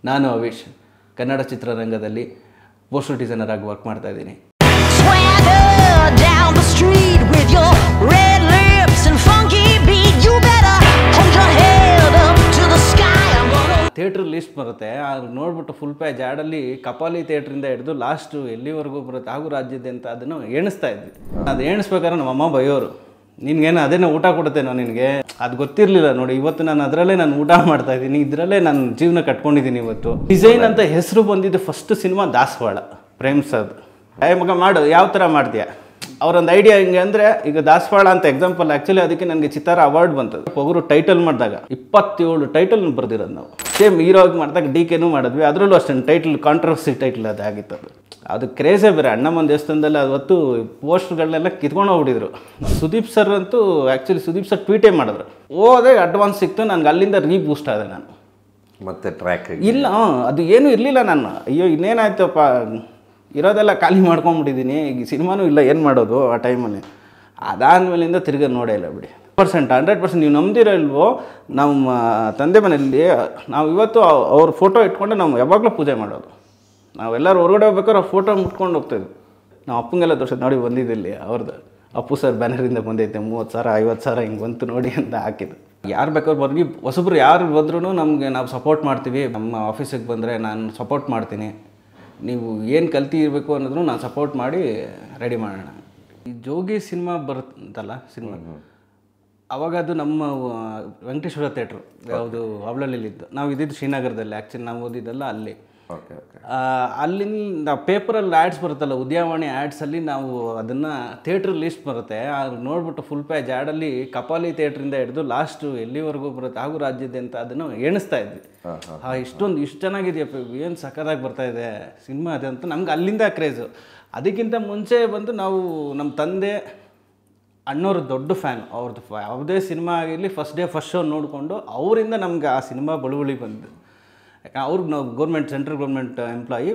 ನಾನು ಅವಿಶ್ ಕನ್ನಡ ಚಿತ್ರರಂಗದಲ್ಲಿ poster designer ಆಗಿ ವರ್ಕ್ ಮಾಡ್ತಾ ಇದ್ದೀನಿ. ಥಿಯೇಟ್ರ್ ಲಿಸ್ಟ್ ಬರುತ್ತೆ, ಅದು ನೋಡ್ಬಿಟ್ಟು ಫುಲ್ ಪೇಜ್ ಆ್ಯಡಲ್ಲಿ ಕಪಾಲಿ ಥಿಯೇಟ್ರಿಂದ ಹಿಡಿದು ಲಾಸ್ಟು ಎಲ್ಲಿವರೆಗೂ ಬರುತ್ತೆ ಹಾಗೂ ರಾಜ್ಯದ ಅಂತ ಅದನ್ನು ಎಣಿಸ್ತಾ ಇದ್ವಿ. ಅದು ಎಣಿಸ್ಬೇಕಾದ್ರೆ ನಮ್ಮಮ್ಮ ಬೈಯೋರು, ನಿನ್ಗೇನು ಅದೇನೋ ಊಟ ಕೊಡುತ್ತೇನೋ ನಿನಗೆ, ಅದು ಗೊತ್ತಿರಲಿಲ್ಲ ನೋಡಿ. ಇವತ್ತು ನಾನು ಅದರಲ್ಲೇ ನಾನು ಊಟ ಮಾಡ್ತಾ ಇದ್ದೀನಿ, ಇದರಲ್ಲೇ ನಾನು ಜೀವನ ಕಟ್ಕೊಂಡಿದ್ದೀನಿ. ಇವತ್ತು ಡಿಸೈನ್ ಅಂತ ಹೆಸರು ಬಂದಿದ್ದು ಫಸ್ಟ್ ಸಿನಿಮಾ ದಾಸವಾಳ, ಪ್ರೇಮ್ ಸರ್ದು. ಮಗ ಮಾಡು, ಯಾವ ಥರ ಮಾಡ್ತೀಯ, ಅವರೊಂದು ಐಡಿಯಾ ಹಿಂಗೆ ಅಂದರೆ, ಈಗ ದಾಸವಾಳ ಅಂತ ಎಕ್ಸಾಂಪಲ್. ಆ್ಯಕ್ಚುಲಿ ಅದಕ್ಕೆ ನನಗೆ ಚಿತ್ತಾರ ಅವಾರ್ಡ್ ಬಂತದ್ದು. ಒಬ್ಬರು ಟೈಟಲ್ ಮಾಡಿದಾಗ 27 ಟೈಟಲ್ ಬರ್ದಿರೋದು ನಾವು. ಸೇಮ್ ಹೀರೋಗಿ ಮಾಡಿದಾಗ DKನೂ ಮಾಡಿದ್ವಿ, ಅದರಲ್ಲೂ ಅಷ್ಟೇ ಟೈಟಲ್ ಕಾಂಟ್ರವರ್ಸಿ ಟೈಟಲ್ ಅದಾಗಿತ್ತು. ಅದು ಕ್ರೇಜೇ ಬೇರೆ. ಅಣ್ಣಮ್ಮನ ದೇವಸ್ಥಾನದಲ್ಲಿ ಅವತ್ತು ಪೋಸ್ಟ್ಗಳನ್ನೆಲ್ಲ ಕಿತ್ಕೊಂಡು ಹೋಗ್ಬಿಟ್ಟಿದ್ರು. ಸುದೀಪ್ ಸರ್ ಅಂತೂ ಆ್ಯಕ್ಚುಲಿ ಸುದೀಪ್ ಸರ್ ಟ್ವೀಟೇ ಮಾಡಿದ್ರು, ಓದೇ ಅಡ್ವಾನ್ಸ್ ಸಿಕ್ತು ನನಗೆ, ಅಲ್ಲಿಂದ ರೀಬೂಸ್ಟ್ ಆದೆ ನಾನು. ಮತ್ತೆ ಟ್ರ್ಯಾಕ್ ಇಲ್ಲ, ಅದು ಏನೂ ಇರಲಿಲ್ಲ. ನಾನು ಅಯ್ಯೋ ಇನ್ನೇನಾಯ್ತಪ್ಪ, ಇರೋದೆಲ್ಲ ಖಾಲಿ ಮಾಡ್ಕೊಂಬಿಟ್ಟಿದ್ದೀನಿ, ಈಗ ಸಿನಿಮಾನೂ ಇಲ್ಲ, ಏನು ಮಾಡೋದು ಆ ಟೈಮಲ್ಲಿ. ಅದಾದಮೇಲಿಂದ ತಿರ್ಗಿ ನೋಡೇ ಇಲ್ಲ ಬಿಡಿ. 100% ನೀವು ನಂಬ್ದಿರೋ ಇಲ್ವೋ, ನಮ್ಮ ತಂದೆ ಮನೆಯಲ್ಲಿ ನಾವು ಇವತ್ತು ಅವ್ರ ಫೋಟೋ ಇಟ್ಕೊಂಡು ನಾವು ಯಾವಾಗಲೂ ಪೂಜೆ ಮಾಡೋದು. ನಾವೆಲ್ಲರೂ ಹೊರಗಡೆ ಹೋಗ್ಬೇಕಾದ್ರೆ ಅವ್ರ ಫೋಟೋ ಮುಟ್ಕೊಂಡು ಹೋಗ್ತಾಯಿದ್ವಿ. ನಾವು ಅಪ್ಪಂಗೆಲ್ಲ ತೋರಿಸೋದು, ನೋಡಿ ಬಂದಿದ್ದಲ್ಲಿ ಅವ್ರದ್ದು ಅಪ್ಪು ಸರ್ ಬ್ಯಾನರಿಂದ ಬಂದೈತೆ, 30,000 50,000 ಹಿಂಗೆ ಬಂತು ನೋಡಿ ಅಂತ ಹಾಕಿದ್ದು. ಯಾರು ಬೇಕಾದ್ರೂ ಬರ್ಲಿ, ಹೊಸಬ್ರು ಯಾರು ಬಂದ್ರೂ ನಮಗೆ ನಾವು ಸಪೋರ್ಟ್ ಮಾಡ್ತೀವಿ. ನಮ್ಮ ಆಫೀಸಿಗೆ ಬಂದರೆ ನಾನು ಸಪೋರ್ಟ್ ಮಾಡ್ತೀನಿ, ನೀವು ಏನು ಕಲ್ತಿ ಇರಬೇಕು ಅನ್ನೋದನ್ನು ನಾನು ಸಪೋರ್ಟ್ ಮಾಡಿ ರೆಡಿ ಮಾಡೋಣ. ಈ ಜೋಗಿ ಸಿನಿಮಾ ಬರುತ್ತಲ್ಲ ಸಿನಿಮಾ, ಅವಾಗ ಅದು ನಮ್ಮ ವೆಂಕಟೇಶ್ವರ ಥಿಯೇಟ್ರು, ಯಾವುದು ಅವಳಲ್ಲಿದ್ದು. ನಾವು ಇದ್ದಿದ್ದು ಶ್ರೀನಗರದಲ್ಲಿ, ಆ್ಯಕ್ಚುಲಿ ನಾವು ಓದಿದ್ದಲ್ಲ ಅಲ್ಲಿ. ಅಲ್ಲಿಂದ ಪೇಪರಲ್ಲಿ ಆ್ಯಡ್ಸ್ ಬರುತ್ತಲ್ಲ, ಉದ್ಯಾನವಾಣಿ ಆ್ಯಡ್ಸಲ್ಲಿ ನಾವು ಅದನ್ನು ಥಿಯೇಟ್ರ್ ಲಿಸ್ಟ್ ಬರುತ್ತೆ, ಅದು ನೋಡ್ಬಿಟ್ಟು ಫುಲ್ ಪೇಜ್ ಆ್ಯಡಲ್ಲಿ ಕಪಾಲಿ ಥಿಯೇಟ್ರಿಂದ ಹಿಡಿದು ಲಾಸ್ಟು ಎಲ್ಲಿವರೆಗೂ ಬರುತ್ತೆ ಹಾಗೂ ರಾಜ್ಯದ ಅಂತ ಅದನ್ನು ಎಣಿಸ್ತಾ ಇದ್ವಿ. ಇಷ್ಟು ಚೆನ್ನಾಗಿದೆಯಪ್ಪ, ಏನು ಸಖತ್ತಾಗಿ ಬರ್ತಾಯಿದೆ ಸಿನಿಮಾ ಅದು ಅಂತ ನಮ್ಗೆ ಅಲ್ಲಿಂದ ಕ್ರೇಜು. ಅದಕ್ಕಿಂತ ಮುಂಚೆ ಬಂದು ನಾವು ನಮ್ಮ ತಂದೆ ಅಣ್ಣವ್ರ ದೊಡ್ಡ ಫ್ಯಾನ್, ಅವ್ರದ್ದು ಯಾವುದೇ ಸಿನಿಮಾ ಆಗಿರಲಿ ಫಸ್ಟ್ ಡೇ ಫಸ್ಟ್ ಶೋ ನೋಡಿಕೊಂಡು ಅವರಿಂದ ನಮ್ಗೆ ಆ ಸಿನಿಮಾ ಬಳುವಳಿ ಬಂದು. ಯಾಕಂದ್ರೆ ಅವ್ರಿಗೆ ನಾವು ಸೆಂಟ್ರಲ್ ಗೌರ್ಮೆಂಟ್ ಎಂಪ್ಲಾಯಿ,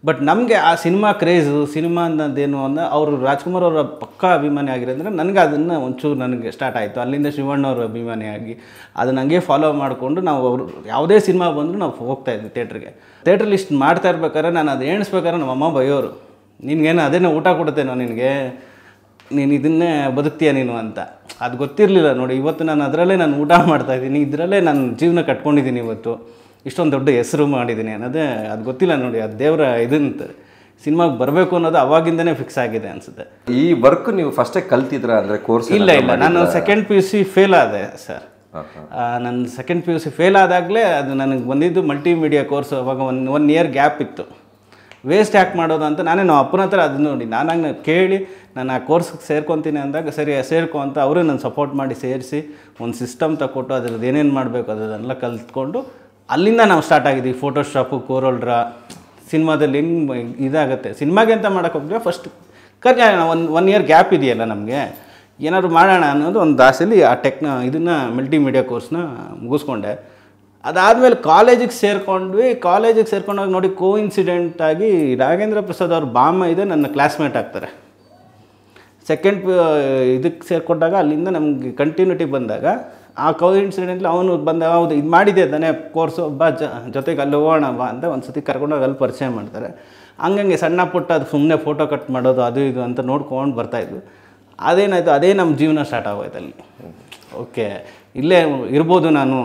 ಬಟ್ ನಮಗೆ ಆ ಸಿನಿಮಾ ಕ್ರೇಜು, ಸಿನಿಮಾ ಅನ್ನೋದೇನು ಅನ್ನೋ ಅವರು ರಾಜ್ಕುಮಾರ್ ಅವರ ಪಕ್ಕಾ ಅಭಿಮಾನಿ ಆಗಿರೋದ್ರೆ ನನಗೆ ಅದನ್ನು ಒಂಚೂರು ನನಗೆ ಸ್ಟಾರ್ಟ್ ಆಯಿತು. ಅಲ್ಲಿಂದ ಶಿವಣ್ಣವ್ರ ಅಭಿಮಾನಿಯಾಗಿ ಅದನ್ನು ಹಂಗೆ ಫಾಲೋ ಮಾಡಿಕೊಂಡು ನಾವು ಅವರು ಯಾವುದೇ ಸಿನಿಮಾ ಬಂದರೂ ನಾವು ಹೋಗ್ತಾಯಿದ್ವಿ ಥಿಯೇಟ್ರಿಗೆ. ಥಿಯೇಟ್ರ್ ಲಿಸ್ಟ್ ಮಾಡ್ತಾ ಇರ್ಬೇಕಾದ್ರೆ ನಾನು ಅದು ಎಣಿಸ್ಬೇಕಾದ್ರೆ ನಮ್ಮಮ್ಮ ಬೈಯೋರು, ನಿನಗೇನು ಅದೇನೋ ಊಟ ಕೊಡುತ್ತೇನೋ ನಿನಗೆ, ನೀನು ಇದನ್ನೇ ಬದುಕ್ತೀಯ ನೀನು ಅಂತ. ಅದು ಗೊತ್ತಿರಲಿಲ್ಲ ನೋಡಿ. ಇವತ್ತು ನಾನು ಅದರಲ್ಲೇ ನಾನು ಊಟ ಮಾಡ್ತಾಯಿದ್ದೀನಿ, ಇದರಲ್ಲೇ ನಾನು ಜೀವನ ಕಟ್ಕೊಂಡಿದ್ದೀನಿ. ಇವತ್ತು ಇಷ್ಟೊಂದು ದೊಡ್ಡ ಹೆಸರು ಮಾಡಿದ್ದೀನಿ ಅನ್ನೋದೇ ಅದು ಗೊತ್ತಿಲ್ಲ ನೋಡಿ. ಅದು ದೇವರ ಇದಂತ ಸಿನಿಮಾಗೆ ಬರಬೇಕು ಅನ್ನೋದು ಅವಾಗಿಂದನೇ ಫಿಕ್ಸ್ ಆಗಿದೆ ಅನಿಸುತ್ತೆ. ಈ ವರ್ಕ್ ನೀವು ಫಸ್ಟೇ ಕಲ್ತಿದ್ರ ಅಂದರೆ ಕೋರ್ಸ್? ಇಲ್ಲ, ನಾನು ಸೆಕೆಂಡ್ PUC ಫೇಲ್ ಆದೆ ಸರ್. ನನ್ನ ಸೆಕೆಂಡ್ PUC ಫೇಲ್ ಆದಾಗಲೇ ಅದು ನನಗೆ ಬಂದಿದ್ದು ಮಲ್ಟಿಮೀಡಿಯಾ ಕೋರ್ಸ್. ಅವಾಗ ಒನ್ ಇಯರ್ ಗ್ಯಾಪ್ ಇತ್ತು. ವೇಸ್ಟ್ ಯಾಕೆ ಮಾಡೋದು ಅಂತ ನಾನೇ ನಾವು ಅಪ್ಪನ ಹತ್ರ ಅದು ನೋಡಿ ನಾನು ಕೇಳಿ ನಾನು ಆ ಕೋರ್ಸ್ಗೆ ಸೇರ್ಕೊತೀನಿ ಅಂದಾಗ, ಸರಿ ಸೇರ್ಕೊ ಅಂತ ಅವರು ನನ್ನ ಸಪೋರ್ಟ್ ಮಾಡಿ ಸೇರಿಸಿ ಒಂದು ಸಿಸ್ಟಮ್ ತಗೊಟ್ಟು ಅದ್ರದ್ದು ಏನೇನು ಮಾಡಬೇಕು ಅದನ್ನೆಲ್ಲ ಕಲ್ತ್ಕೊಂಡು ಅಲ್ಲಿಂದ ನಾವು ಸ್ಟಾರ್ಟ್ ಆಗಿದ್ದೀವಿ. ಫೋಟೋಶಾಪು, ಕೋರೋಲ್ಡ್ರ, ಸಿನಿಮಾದಲ್ಲಿ ಹೆಂಗೆ ಇದಾಗುತ್ತೆ ಸಿನಿಮಾಗೆ ಅಂತ ಮಾಡೋಕ್ಕೋಗ್ರೆ ಫಸ್ಟ್ ಒನ್ ಇಯರ್ ಗ್ಯಾಪ್ ಇದೆಯಲ್ಲ ನಮಗೆ, ಏನಾದ್ರು ಮಾಡೋಣ ಅನ್ನೋದು ಒಂದು ಆಸೆಯಲ್ಲಿ ಆ ಇದನ್ನು ಮಲ್ಟಿಮೀಡಿಯಾ ಕೋರ್ಸ್ನ ಮುಗಿಸ್ಕೊಂಡೆ. ಅದಾದಮೇಲೆ ಕಾಲೇಜಿಗೆ ಸೇರ್ಕೊಂಡ್ವಿ. ಕಾಲೇಜಿಗೆ ಸೇರ್ಕೊಂಡಾಗ ನೋಡಿ ಕೋಇನ್ಸಿಡೆಂಟಾಗಿ ರಾಘೇಂದ್ರ ಪ್ರಸಾದ್ ಅವ್ರ ಬಾಮ ಇದೆ, ನನ್ನ ಕ್ಲಾಸ್ಮೇಟ್ ಆಗ್ತಾರೆ. ಸೆಕೆಂಡ್ ಇದಕ್ಕೆ ಸೇರಿಕೊಂಡಾಗ ಅಲ್ಲಿಂದ ನಮಗೆ ಕಂಟಿನ್ಯೂಟಿ ಬಂದಾಗ ಆ ಕೋಇನ್ಸಿಡೆಂಟ್ಲಿ ಅವನು ಬಂದಾಗ, ಹೌದು ಇದು ಮಾಡಿದೆ ತಾನೇ ಕೋರ್ಸು, ಬಾ ಜೊತೆಗೆ ಅಲ್ಲಿ ಹೋಗೋಣ ಬಾ ಅಂತ ಒಂದು ಸತಿ ಕರ್ಕೊಂಡೋಗಿ ಅಲ್ಲಿ ಪರಿಚಯ ಮಾಡ್ತಾರೆ. ಹಂಗಂಗೆ ಸಣ್ಣ ಪುಟ್ಟ ಅದು ಸುಮ್ಮನೆ ಫೋಟೋ ಕಟ್ ಮಾಡೋದು ಅದು ಇದು ಅಂತ ನೋಡ್ಕೊಂಡು ಬರ್ತಾಯಿದ್ವಿ. ಅದೇನಾಯಿತು, ಅದೇ ನಮ್ಮ ಜೀವನ ಸ್ಟಾರ್ಟ್ ಆಗೋಯ್ತು ಅಲ್ಲಿ. ಓಕೆ, ಇಲ್ಲೇ ಇರ್ಬೋದು ನಾನು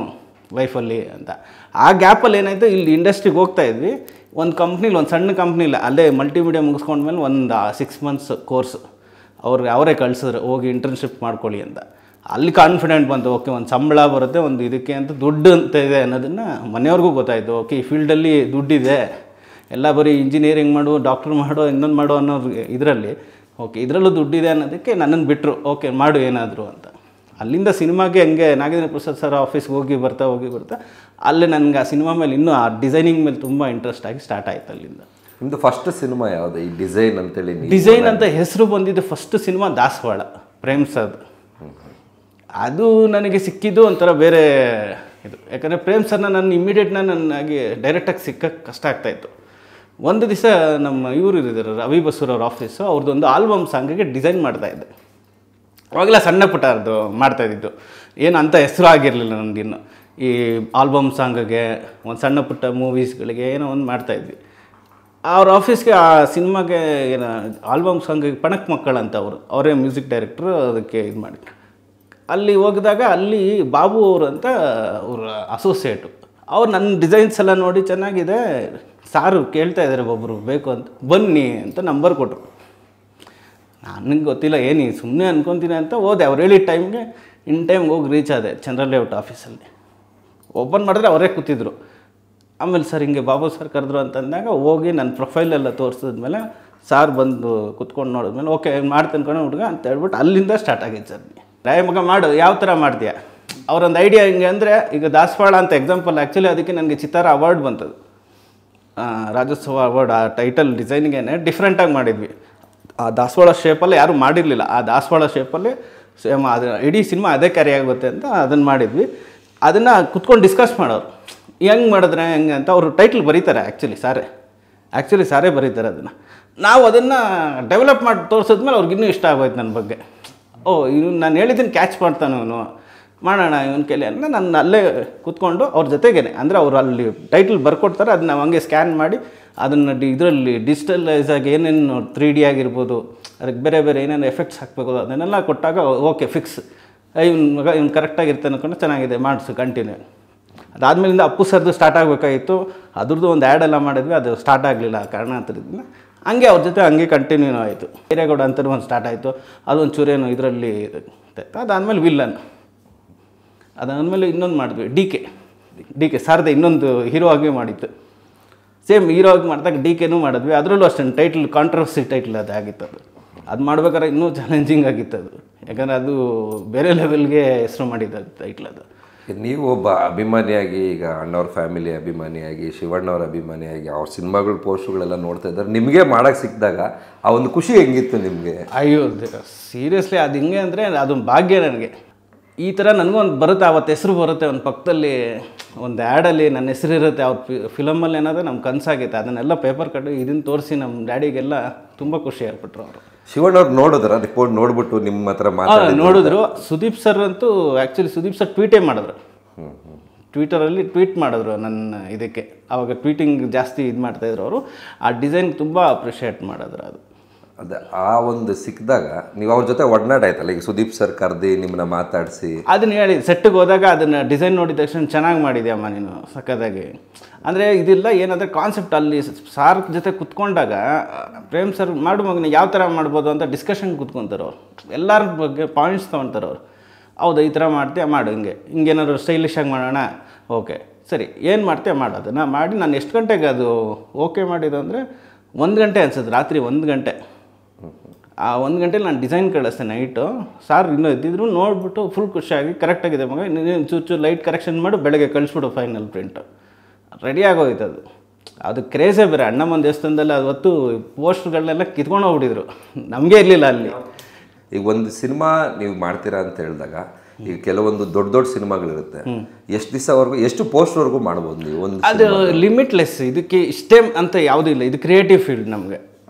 ಲೈಫಲ್ಲಿ ಅಂತ. ಆ ಗ್ಯಾಪಲ್ಲಿ ಏನಾಯಿತು, ಇಲ್ಲಿ ಇಂಡಸ್ಟ್ರಿಗೆ ಹೋಗ್ತಾಯಿದ್ವಿ. ಒಂದು ಕಂಪ್ನಿಲಿ, ಒಂದು ಸಣ್ಣ ಕಂಪ್ನಿಲಿ ಅಲ್ಲೇ ಮಲ್ಟಿಮೀಡಿಯಾ ಮುಗಿಸ್ಕೊಂಡ್ಮೇಲೆ ಒಂದು 6 ಮಂತ್ಸ್ ಕೋರ್ಸ್ ಅವರೇ ಕಳಿಸಿದ್ರು, ಹೋಗಿ ಇಂಟರ್ನ್ಶಿಪ್ ಮಾಡ್ಕೊಳ್ಳಿ ಅಂತ. ಅಲ್ಲಿ ಕಾನ್ಫಿಡೆಂಟ್ ಬಂತು, ಓಕೆ ಒಂದು ಸಂಬಳ ಬರುತ್ತೆ, ಒಂದು ಇದಕ್ಕೆ ಅಂತ ದುಡ್ಡು ಅಂತ ಇದೆ ಅನ್ನೋದನ್ನು ಮನೆಯವ್ರಿಗೂ ಗೊತ್ತಾಯಿತು. ಓಕೆ ಈ ಫೀಲ್ಡಲ್ಲಿ ದುಡ್ಡಿದೆ, ಎಲ್ಲ ಬರೀ ಇಂಜಿನಿಯರಿಂಗ್ ಮಾಡು, ಡಾಕ್ಟ್ರ್ ಮಾಡು, ಇನ್ನೊಂದು ಮಾಡು ಅನ್ನೋ ಇದರಲ್ಲಿ, ಓಕೆ ಇದರಲ್ಲೂ ದುಡ್ಡಿದೆ ಅನ್ನೋದಕ್ಕೆ ನನ್ನನ್ನು ಬಿಟ್ಟರು, ಓಕೆ ಮಾಡು ಏನಾದರೂ ಅಂತ. ಅಲ್ಲಿಂದ ಸಿನಿಮಾಗೆ ಹಂಗೆ ನಾಗೇಂದ್ರ ಪ್ರಸಾದ್ ಸರ್ ಆಫೀಸ್ಗೆ ಹೋಗಿ ಬರ್ತಾ ಅಲ್ಲೇ ನನಗೆ ಆ ಸಿನಿಮಾ ಮೇಲೆ ಇನ್ನೂ ಆ ಡಿಸೈನಿಂಗ್ ಮೇಲೆ ತುಂಬ ಇಂಟ್ರೆಸ್ಟ್ ಆಗಿ ಸ್ಟಾರ್ಟ್ ಆಯಿತು. ಅಲ್ಲಿಂದ ನಿಮ್ಮದು ಫಸ್ಟ್ ಸಿನಿಮಾ ಯಾವುದು? ಈ ಡಿಸೈನ್ ಅಂತೇಳಿ ಡಿಸೈನ್ ಅಂತ ಹೆಸರು ಬಂದಿದ್ದು ಫಸ್ಟ್ ಸಿನಿಮಾ ದಾಸವಾಳ, ಪ್ರೇಮ್ ಸರ್ದು. ಅದು ನನಗೆ ಸಿಕ್ಕಿದ್ದು ಒಂಥರ ಬೇರೆ ಇದು. ಯಾಕಂದರೆ ಪ್ರೇಮ್ ಸರ್ನ ನಾನು ನನಗೆ ಡೈರೆಕ್ಟಾಗಿ ಸಿಕ್ಕಕ್ಕೆ ಕಷ್ಟ ಆಗ್ತಾಯಿತ್ತು. ಒಂದು ದಿವಸ ನಮ್ಮ ಇವರು ಇದ್ದಾರೆ ರವಿ ಬಸೂರವ್ರ ಆಫೀಸು, ಅವ್ರದ್ದೊಂದು ಆಲ್ಬಮ್ ಸಾಂಗಿಗೆ ಡಿಸೈನ್ ಮಾಡ್ತಾಯಿದ್ದೆ. ಅವಾಗೆಲ್ಲ ಸಣ್ಣ ಪುಟ್ಟ ಅದು ಮಾಡ್ತಾಯಿದ್ದು, ಏನು ಅಂಥ ಹೆಸರು ಆಗಿರಲಿಲ್ಲ ನನಗಿನ್ನು. ಈ ಆಲ್ಬಮ್ ಸಾಂಗ್ಗೆ ಒಂದು ಸಣ್ಣ ಪುಟ್ಟ ಮೂವೀಸ್ಗಳಿಗೆ ಏನೋ ಒಂದು ಮಾಡ್ತಾಯಿದ್ವಿ. ಅವ್ರ ಆಫೀಸ್ಗೆ ಆ ಸಿನಿಮಾಗೆ ಏನು ಆಲ್ಬಮ್ ಸಾಂಗಿಗೆ ಪಣಕ್ ಮಕ್ಕಳಂತ ಅವರೇ ಮ್ಯೂಸಿಕ್ ಡೈರೆಕ್ಟ್ರು ಅದಕ್ಕೆ ಇದು ಮಾಡಿ ಅಲ್ಲಿ ಹೋಗಿದಾಗ ಅಲ್ಲಿ ಬಾಬು ಅವರು ಅಂತ ಅವ್ರ ಅಸೋಸಿಯೇಟು ಅವ್ರು ನನ್ನ ಡಿಸೈನ್ಸ್ ಎಲ್ಲ ನೋಡಿ ಚೆನ್ನಾಗಿದೆ, ಸಾರು ಕೇಳ್ತಾ ಇದ್ದಾರೆ ಒಬ್ಬರು ಬೇಕು ಅಂತ, ಬನ್ನಿ ಅಂತ ನಂಬರ್ ಕೊಟ್ಟರು. ನನಗೆ ಗೊತ್ತಿಲ್ಲ ಏನು ಸುಮ್ಮನೆ ಅನ್ಕೊತೀನಿ ಅಂತ ಹೋದೆ. ಅವ್ರು ಹೇಳಿದ ಟೈಮ್ಗೆ ಇನ್ ಟೈಮ್ಗೆ ಹೋಗಿ ರೀಚ್ ಆದೆ ಚಂದ್ರಲ್ ಲೇಔಟ್ ಆಫೀಸಲ್ಲಿ. ಓಪನ್ ಮಾಡಿದ್ರೆ ಅವರೇ ಕೂತಿದ್ರು. ಆಮೇಲೆ ಸರ್ ಹಿಂಗೆ ಬಾಬು ಸರ್ ಕರೆದ್ರು ಅಂತಂದಾಗ ಹೋಗಿ ನನ್ನ ಪ್ರೊಫೈಲೆಲ್ಲ ತೋರಿಸಿದ್ಮೇಲೆ ಸಾರ್ ಬಂದು ಕುತ್ಕೊಂಡು ನೋಡಿದ್ಮೇಲೆ ಓಕೆ ಮಾಡ್ತೀನಿ ಕಣೋ ಹುಡುಗ ಅಂತ ಹೇಳ್ಬಿಟ್ಟು ಅಲ್ಲಿಂದ ಸ್ಟಾರ್ಟ್ ಆಗಿತ್ತು ಸರ್. ರಾಯ ಮಗ ಮಾಡು, ಯಾವ ಥರ ಮಾಡ್ತೀಯ? ಅವರೊಂದು ಐಡಿಯಾ ಹಿಂಗೆ ಅಂದರೆ ಈಗ ದಾಸವಾಳ ಅಂತ ಎಕ್ಸಾಂಪಲ್, ಆ್ಯಕ್ಚುಲಿ ಅದಕ್ಕೆ ನನಗೆ ಚಿತ್ತಾರ ಅವಾರ್ಡ್ ಬಂತದ್ದು, ರಾಜ್ಯೋತ್ಸವ ಅವಾರ್ಡ್. ಆ ಟೈಟಲ್ ಡಿಸೈನಿಗೆ ಡಿಫ್ರೆಂಟಾಗಿ ಮಾಡಿದ್ವಿ. ಆ ದಾಸವಾಳ ಶೇಪಲ್ಲಿ ಯಾರೂ ಮಾಡಿರಲಿಲ್ಲ. ಆ ದಾಸವಾಳ ಶೇಪಲ್ಲಿ ಸೇಮ್ ಅದು ಇಡೀ ಸಿನಿಮಾ ಅದೇ ಕ್ಯಾರಿ ಆಗುತ್ತೆ ಅಂತ ಅದನ್ನು ಮಾಡಿದ್ವಿ. ಅದನ್ನು ಕುತ್ಕೊಂಡು ಡಿಸ್ಕಸ್ ಮಾಡೋರು, ಹೆಂಗೆ ಮಾಡಿದ್ರೆ ಹೆಂಗೆ ಅಂತ. ಅವರು ಟೈಟ್ಲ್ ಬರೀತಾರೆ ಆ್ಯಕ್ಚುಲಿ ಸಾರೇ ಬರೀತಾರೆ ಅದನ್ನು. ನಾವು ಅದನ್ನು ಡೆವಲಪ್ ಮಾಡಿ ತೋರಿಸಿದ್ಮೇಲೆ ಅವ್ರಿಗಿನ್ನೂ ಇಷ್ಟ ಆಗೋಯ್ತು ನನ್ನ ಬಗ್ಗೆ. ಇವನು ನಾನು ಹೇಳಿದ್ದೀನಿ ಕ್ಯಾಚ್ ಮಾಡ್ತಾನೆ ಇವನು, ಮಾಡೋಣ ಇವನ ಕೈಲಿ ಅಂತ ನಾನು ಅಲ್ಲೇ ಕೂತ್ಕೊಂಡು ಅವ್ರ ಜೊತೆಗೇನೆ, ಅಂದರೆ ಅವ್ರು ಅಲ್ಲಿ ಟೈಟ್ಲ್ ಬರ್ಕೊಡ್ತಾರೆ, ಅದನ್ನ ನಾವು ಹಂಗೆ ಸ್ಕ್ಯಾನ್ ಮಾಡಿ ಅದನ್ನು ಇದರಲ್ಲಿ ಡಿಜಿಟಲೈಸ್ ಆಗಿ ಏನೇನು 3D ಆಗಿರ್ಬೋದು, ಅದಕ್ಕೆ ಬೇರೆ ಬೇರೆ ಏನೇನು ಎಫೆಕ್ಟ್ಸ್ ಹಾಕಬೇಕು ಅದನ್ನೆಲ್ಲ ಕೊಟ್ಟಾಗ ಓಕೆ ಫಿಕ್ಸ್, ಇವ್ನು ಕರೆಕ್ಟಾಗಿರ್ತಾನೆ ಅನ್ಕೊಂಡು ಚೆನ್ನಾಗಿದೆ ಮಾಡಿಸು ಕಂಟಿನ್ಯೂ. ಅದಾದಮೇಲಿಂದ ಅಪ್ಪು ಸರ್ದು ಸ್ಟಾರ್ಟ್ ಆಗಬೇಕಾಗಿತ್ತು, ಅದ್ರದ್ದು ಒಂದು ಆ್ಯಡೆಲ್ಲ ಮಾಡಿದ್ವಿ, ಅದು ಸ್ಟಾರ್ಟ್ ಆಗಲಿಲ್ಲ ಕಾರಣಾಂತರದಿಂದ. ಹಂಗೆ ಅವ್ರ ಜೊತೆ ಹಂಗೆ ಕಂಟಿನ್ಯೂ ಆಯಿತು. ಹಿರೇಗೌಡ ಅಂತಲೂ ಒಂದು ಸ್ಟಾರ್ಟ್ ಆಯಿತು, ಅದೊಂದು ಚೂರೇನು ಇದರಲ್ಲಿ ಅದಾದಮೇಲೆ ವಿಲ್ಲನ್, ಅದಾದಮೇಲೆ ಇನ್ನೊಂದು ಮಾಡಿದ್ವಿ ಡಿ ಕೆ ಸಾರದ ಇನ್ನೊಂದು ಹೀರೋ ಆಗಿ ಮಾಡಿತ್ತು. ಸೇಮ್ ಹೀರೋ ಆಗಿ ಮಾಡಿದಾಗ ಡಿ ಕೆನೂ ಮಾಡಿದ್ವಿ. ಅದರಲ್ಲೂ ಅಷ್ಟೇ ಟೈಟ್ಲ್ ಕಾಂಟ್ರವರ್ಸಿ ಟೈಟ್ಲ್ ಅದಾಗಿತ್ತು. ಅದು ಮಾಡ್ಬೇಕಾದ್ರೆ ಇನ್ನೂ ಚಾಲೆಂಜಿಂಗ್ ಆಗಿತ್ತು ಅದು, ಯಾಕಂದರೆ ಅದು ಬೇರೆ ಲೆವೆಲ್ಗೆ ಹೆಸರು ಮಾಡಿದ್ದು ಟೈಟ್ಲ್ ಅದು. ನೀವು ಒಬ್ಬ ಅಭಿಮಾನಿಯಾಗಿ, ಈಗ ಅಣ್ಣವ್ರ ಫ್ಯಾಮಿಲಿ ಅಭಿಮಾನಿಯಾಗಿ, ಶಿವಣ್ಣವ್ರ ಅಭಿಮಾನಿಯಾಗಿ, ಅವ್ರ ಸಿನಿಮಾಗಳು ಪೋಸ್ಟ್ಗಳೆಲ್ಲ ನೋಡ್ತಾ ಇದ್ದಾರೆ, ನಿಮಗೆ ಮಾಡೋಕ್ಕೆ ಸಿಕ್ಕಿದಾಗ ಆ ಒಂದು ಖುಷಿ ಹೆಂಗಿತ್ತು ನಿಮಗೆ? ಅಯ್ಯೋ ಸೀರಿಯಸ್ಲಿ ಅದು ಹಿಂಗೆ ಅಂದರೆ ಅದೊಂದು ಭಾಗ್ಯ ನನಗೆ. ಈ ಥರ ನನಗೊಂದು ಬರುತ್ತೆ, ಆವತ್ತು ಹೆಸರು ಬರುತ್ತೆ, ಒಂದು ಪಕ್ಕದಲ್ಲಿ ಒಂದು ಆ್ಯಡಲ್ಲಿ ನನ್ನ ಹೆಸರು ಇರುತ್ತೆ. ಅವ್ರ ಫಿಲಮಲ್ಲಿ ಏನಾದರೂ ನಮ್ಮ ಕನಸಾಗಿತ್ತು, ಅದನ್ನೆಲ್ಲ ಪೇಪರ್ ಕಟ್ಟು ಇದನ್ನು ತೋರಿಸಿ ನಮ್ಮ ಡ್ಯಾಡಿಗೆಲ್ಲ ತುಂಬ ಖುಷಿ ಆಗ್ಬಿಟ್ರು ಅವರು. ಶಿವಣ್ಣವ್ರು ನೋಡಿದ್ರ ರಿಪೋರ್ಟ್ ನೋಡ್ಬಿಟ್ಟು ನಿಮ್ಮ ಹತ್ರ ನೋಡಿದ್ರು. ಸುದೀಪ್ ಸರ್ ಅಂತೂ ಆ್ಯಕ್ಚುಲಿ ಸುದೀಪ್ ಸರ್ ಟ್ವೀಟೇ ಮಾಡಿದ್ರು, ಟ್ವಿಟರಲ್ಲಿ ಟ್ವೀಟ್ ಮಾಡಿದ್ರು ನನ್ನ ಇದಕ್ಕೆ. ಆವಾಗ ಟ್ವೀಟಿಂಗ್ ಜಾಸ್ತಿ ಇದು ಮಾಡ್ತಾಯಿದ್ರು ಅವರು. ಆ ಡಿಸೈನ್ ತುಂಬ ಅಪ್ರಿಷಿಯೇಟ್ ಮಾಡಿದ್ರು. ಅದು ಆ ಒಂದು ಸಿಕ್ಕಿದಾಗ ನೀವು ಅವ್ರ ಜೊತೆ ಒಡನಾಟ ಆಯ್ತಲ್ಲ, ಈಗ ಸುದೀಪ್ ಸರ್ ಕರೆದು ನಿಮ್ಮನ್ನ ಮಾತಾಡಿಸಿ ಅದನ್ನ ಹೇಳಿ ಸೆಟ್ಟಿಗೆ ಹೋದಾಗ ಅದನ್ನು ಡಿಸೈನ್ ನೋಡಿದ ತಕ್ಷಣ ಚೆನ್ನಾಗಿ ಮಾಡಿದ್ಯಮ್ಮ ನೀನು ಸಕ್ಕದಾಗಿ. ಅಂದರೆ ಇದಿಲ್ಲ ಏನಂದರೆ ಕಾನ್ಸೆಪ್ಟ್ ಅಲ್ಲಿ ಸಾರ್ ಜೊತೆ ಕುತ್ಕೊಂಡಾಗ ಪ್ರೇಮ್ ಸರ್ ಮಾಡು ಮಗನ ಯಾವ ಥರ ಮಾಡ್ಬೋದು ಅಂತ ಡಿಸ್ಕಷನ್ ಕುತ್ಕೊತಾರೆ ಅವ್ರು. ಎಲ್ಲರ ಬಗ್ಗೆ ಪಾಯಿಂಟ್ಸ್ ತೊಗೊಳ್ತಾರೆ ಅವರು. ಹೌದು ಈ ಥರ ಮಾಡ್ತೀಯ ಮಾಡು, ಹಿಂಗೇನಾದ್ರು ಸ್ಟೈಲಿಶಾಗಿ ಮಾಡೋಣ, ಓಕೆ ಸರಿ ಏನು ಮಾಡ್ತೀಯ ಮಾಡು. ಅದನ್ನು ಮಾಡಿ ನಾನು ಎಷ್ಟು ಗಂಟೆಗೆ ಅದು ಓಕೆ ಮಾಡಿದ್ದು ಅಂದರೆ 1 ಗಂಟೆ ಅನ್ಸುತ್ತೆ, ರಾತ್ರಿ 1 ಗಂಟೆ. ಆ 1 ಗಂಟೆಲಿ ನಾನು ಡಿಸೈನ್ ಕಳಿಸ್ತೆ ನೈಟು. ಸಾರ್ ಇನ್ನೂ ಇದ್ದಿದ್ರು, ನೋಡಿಬಿಟ್ಟು ಫುಲ್ ಖುಷಿಯಾಗಿ ಕರೆಕ್ಟಾಗಿದೆ ಮಗ, ನೀನು ಚೂಚು ಲೈಟ್ ಕರೆಕ್ಷನ್ ಮಾಡು, ಬೆಳಗ್ಗೆ ಕಳಿಸ್ಬಿಡು ಫೈನಲ್ ಪ್ರಿಂಟು. ರೆಡಿ ಆಗೋಯ್ತು ಅದು. ಅದು ಕ್ರೇಜೇ ಬೇರೆ. ಅಣ್ಣಮ್ಮನ ದೇವಸ್ಥಾನದಲ್ಲಿ ಅವತ್ತು ಪೋಸ್ಟ್ಗಳನ್ನೆಲ್ಲ ಕಿತ್ಕೊಂಡು ಹೋಗ್ಬಿಟ್ಟಿದ್ರು, ನಮಗೆ ಇರಲಿಲ್ಲ ಅಲ್ಲಿ. ಈಗ ಒಂದು ಸಿನಿಮಾ ನೀವು ಮಾಡ್ತೀರಾ ಅಂತ ಹೇಳಿದಾಗ, ಈಗ ಕೆಲವೊಂದು ದೊಡ್ಡ ದೊಡ್ಡ ಸಿನಿಮಾಗಳಿರುತ್ತೆ, ಎಷ್ಟು ದಿವಸವರೆಗೂ ಎಷ್ಟು ಪೋಸ್ಟ್ವರೆಗೂ ಮಾಡ್ಬೋದು ನೀವು? ಒಂದು ಅದು ಲಿಮಿಟ್ಲೆಸ್. ಇದಕ್ಕೆ ಇಷ್ಟೇ ಅಂತ ಯಾವುದೂ ಇಲ್ಲ. ಇದು ಕ್ರಿಯೇಟಿವ್ ಫೀಲ್ಡ್. ನಮಗೆ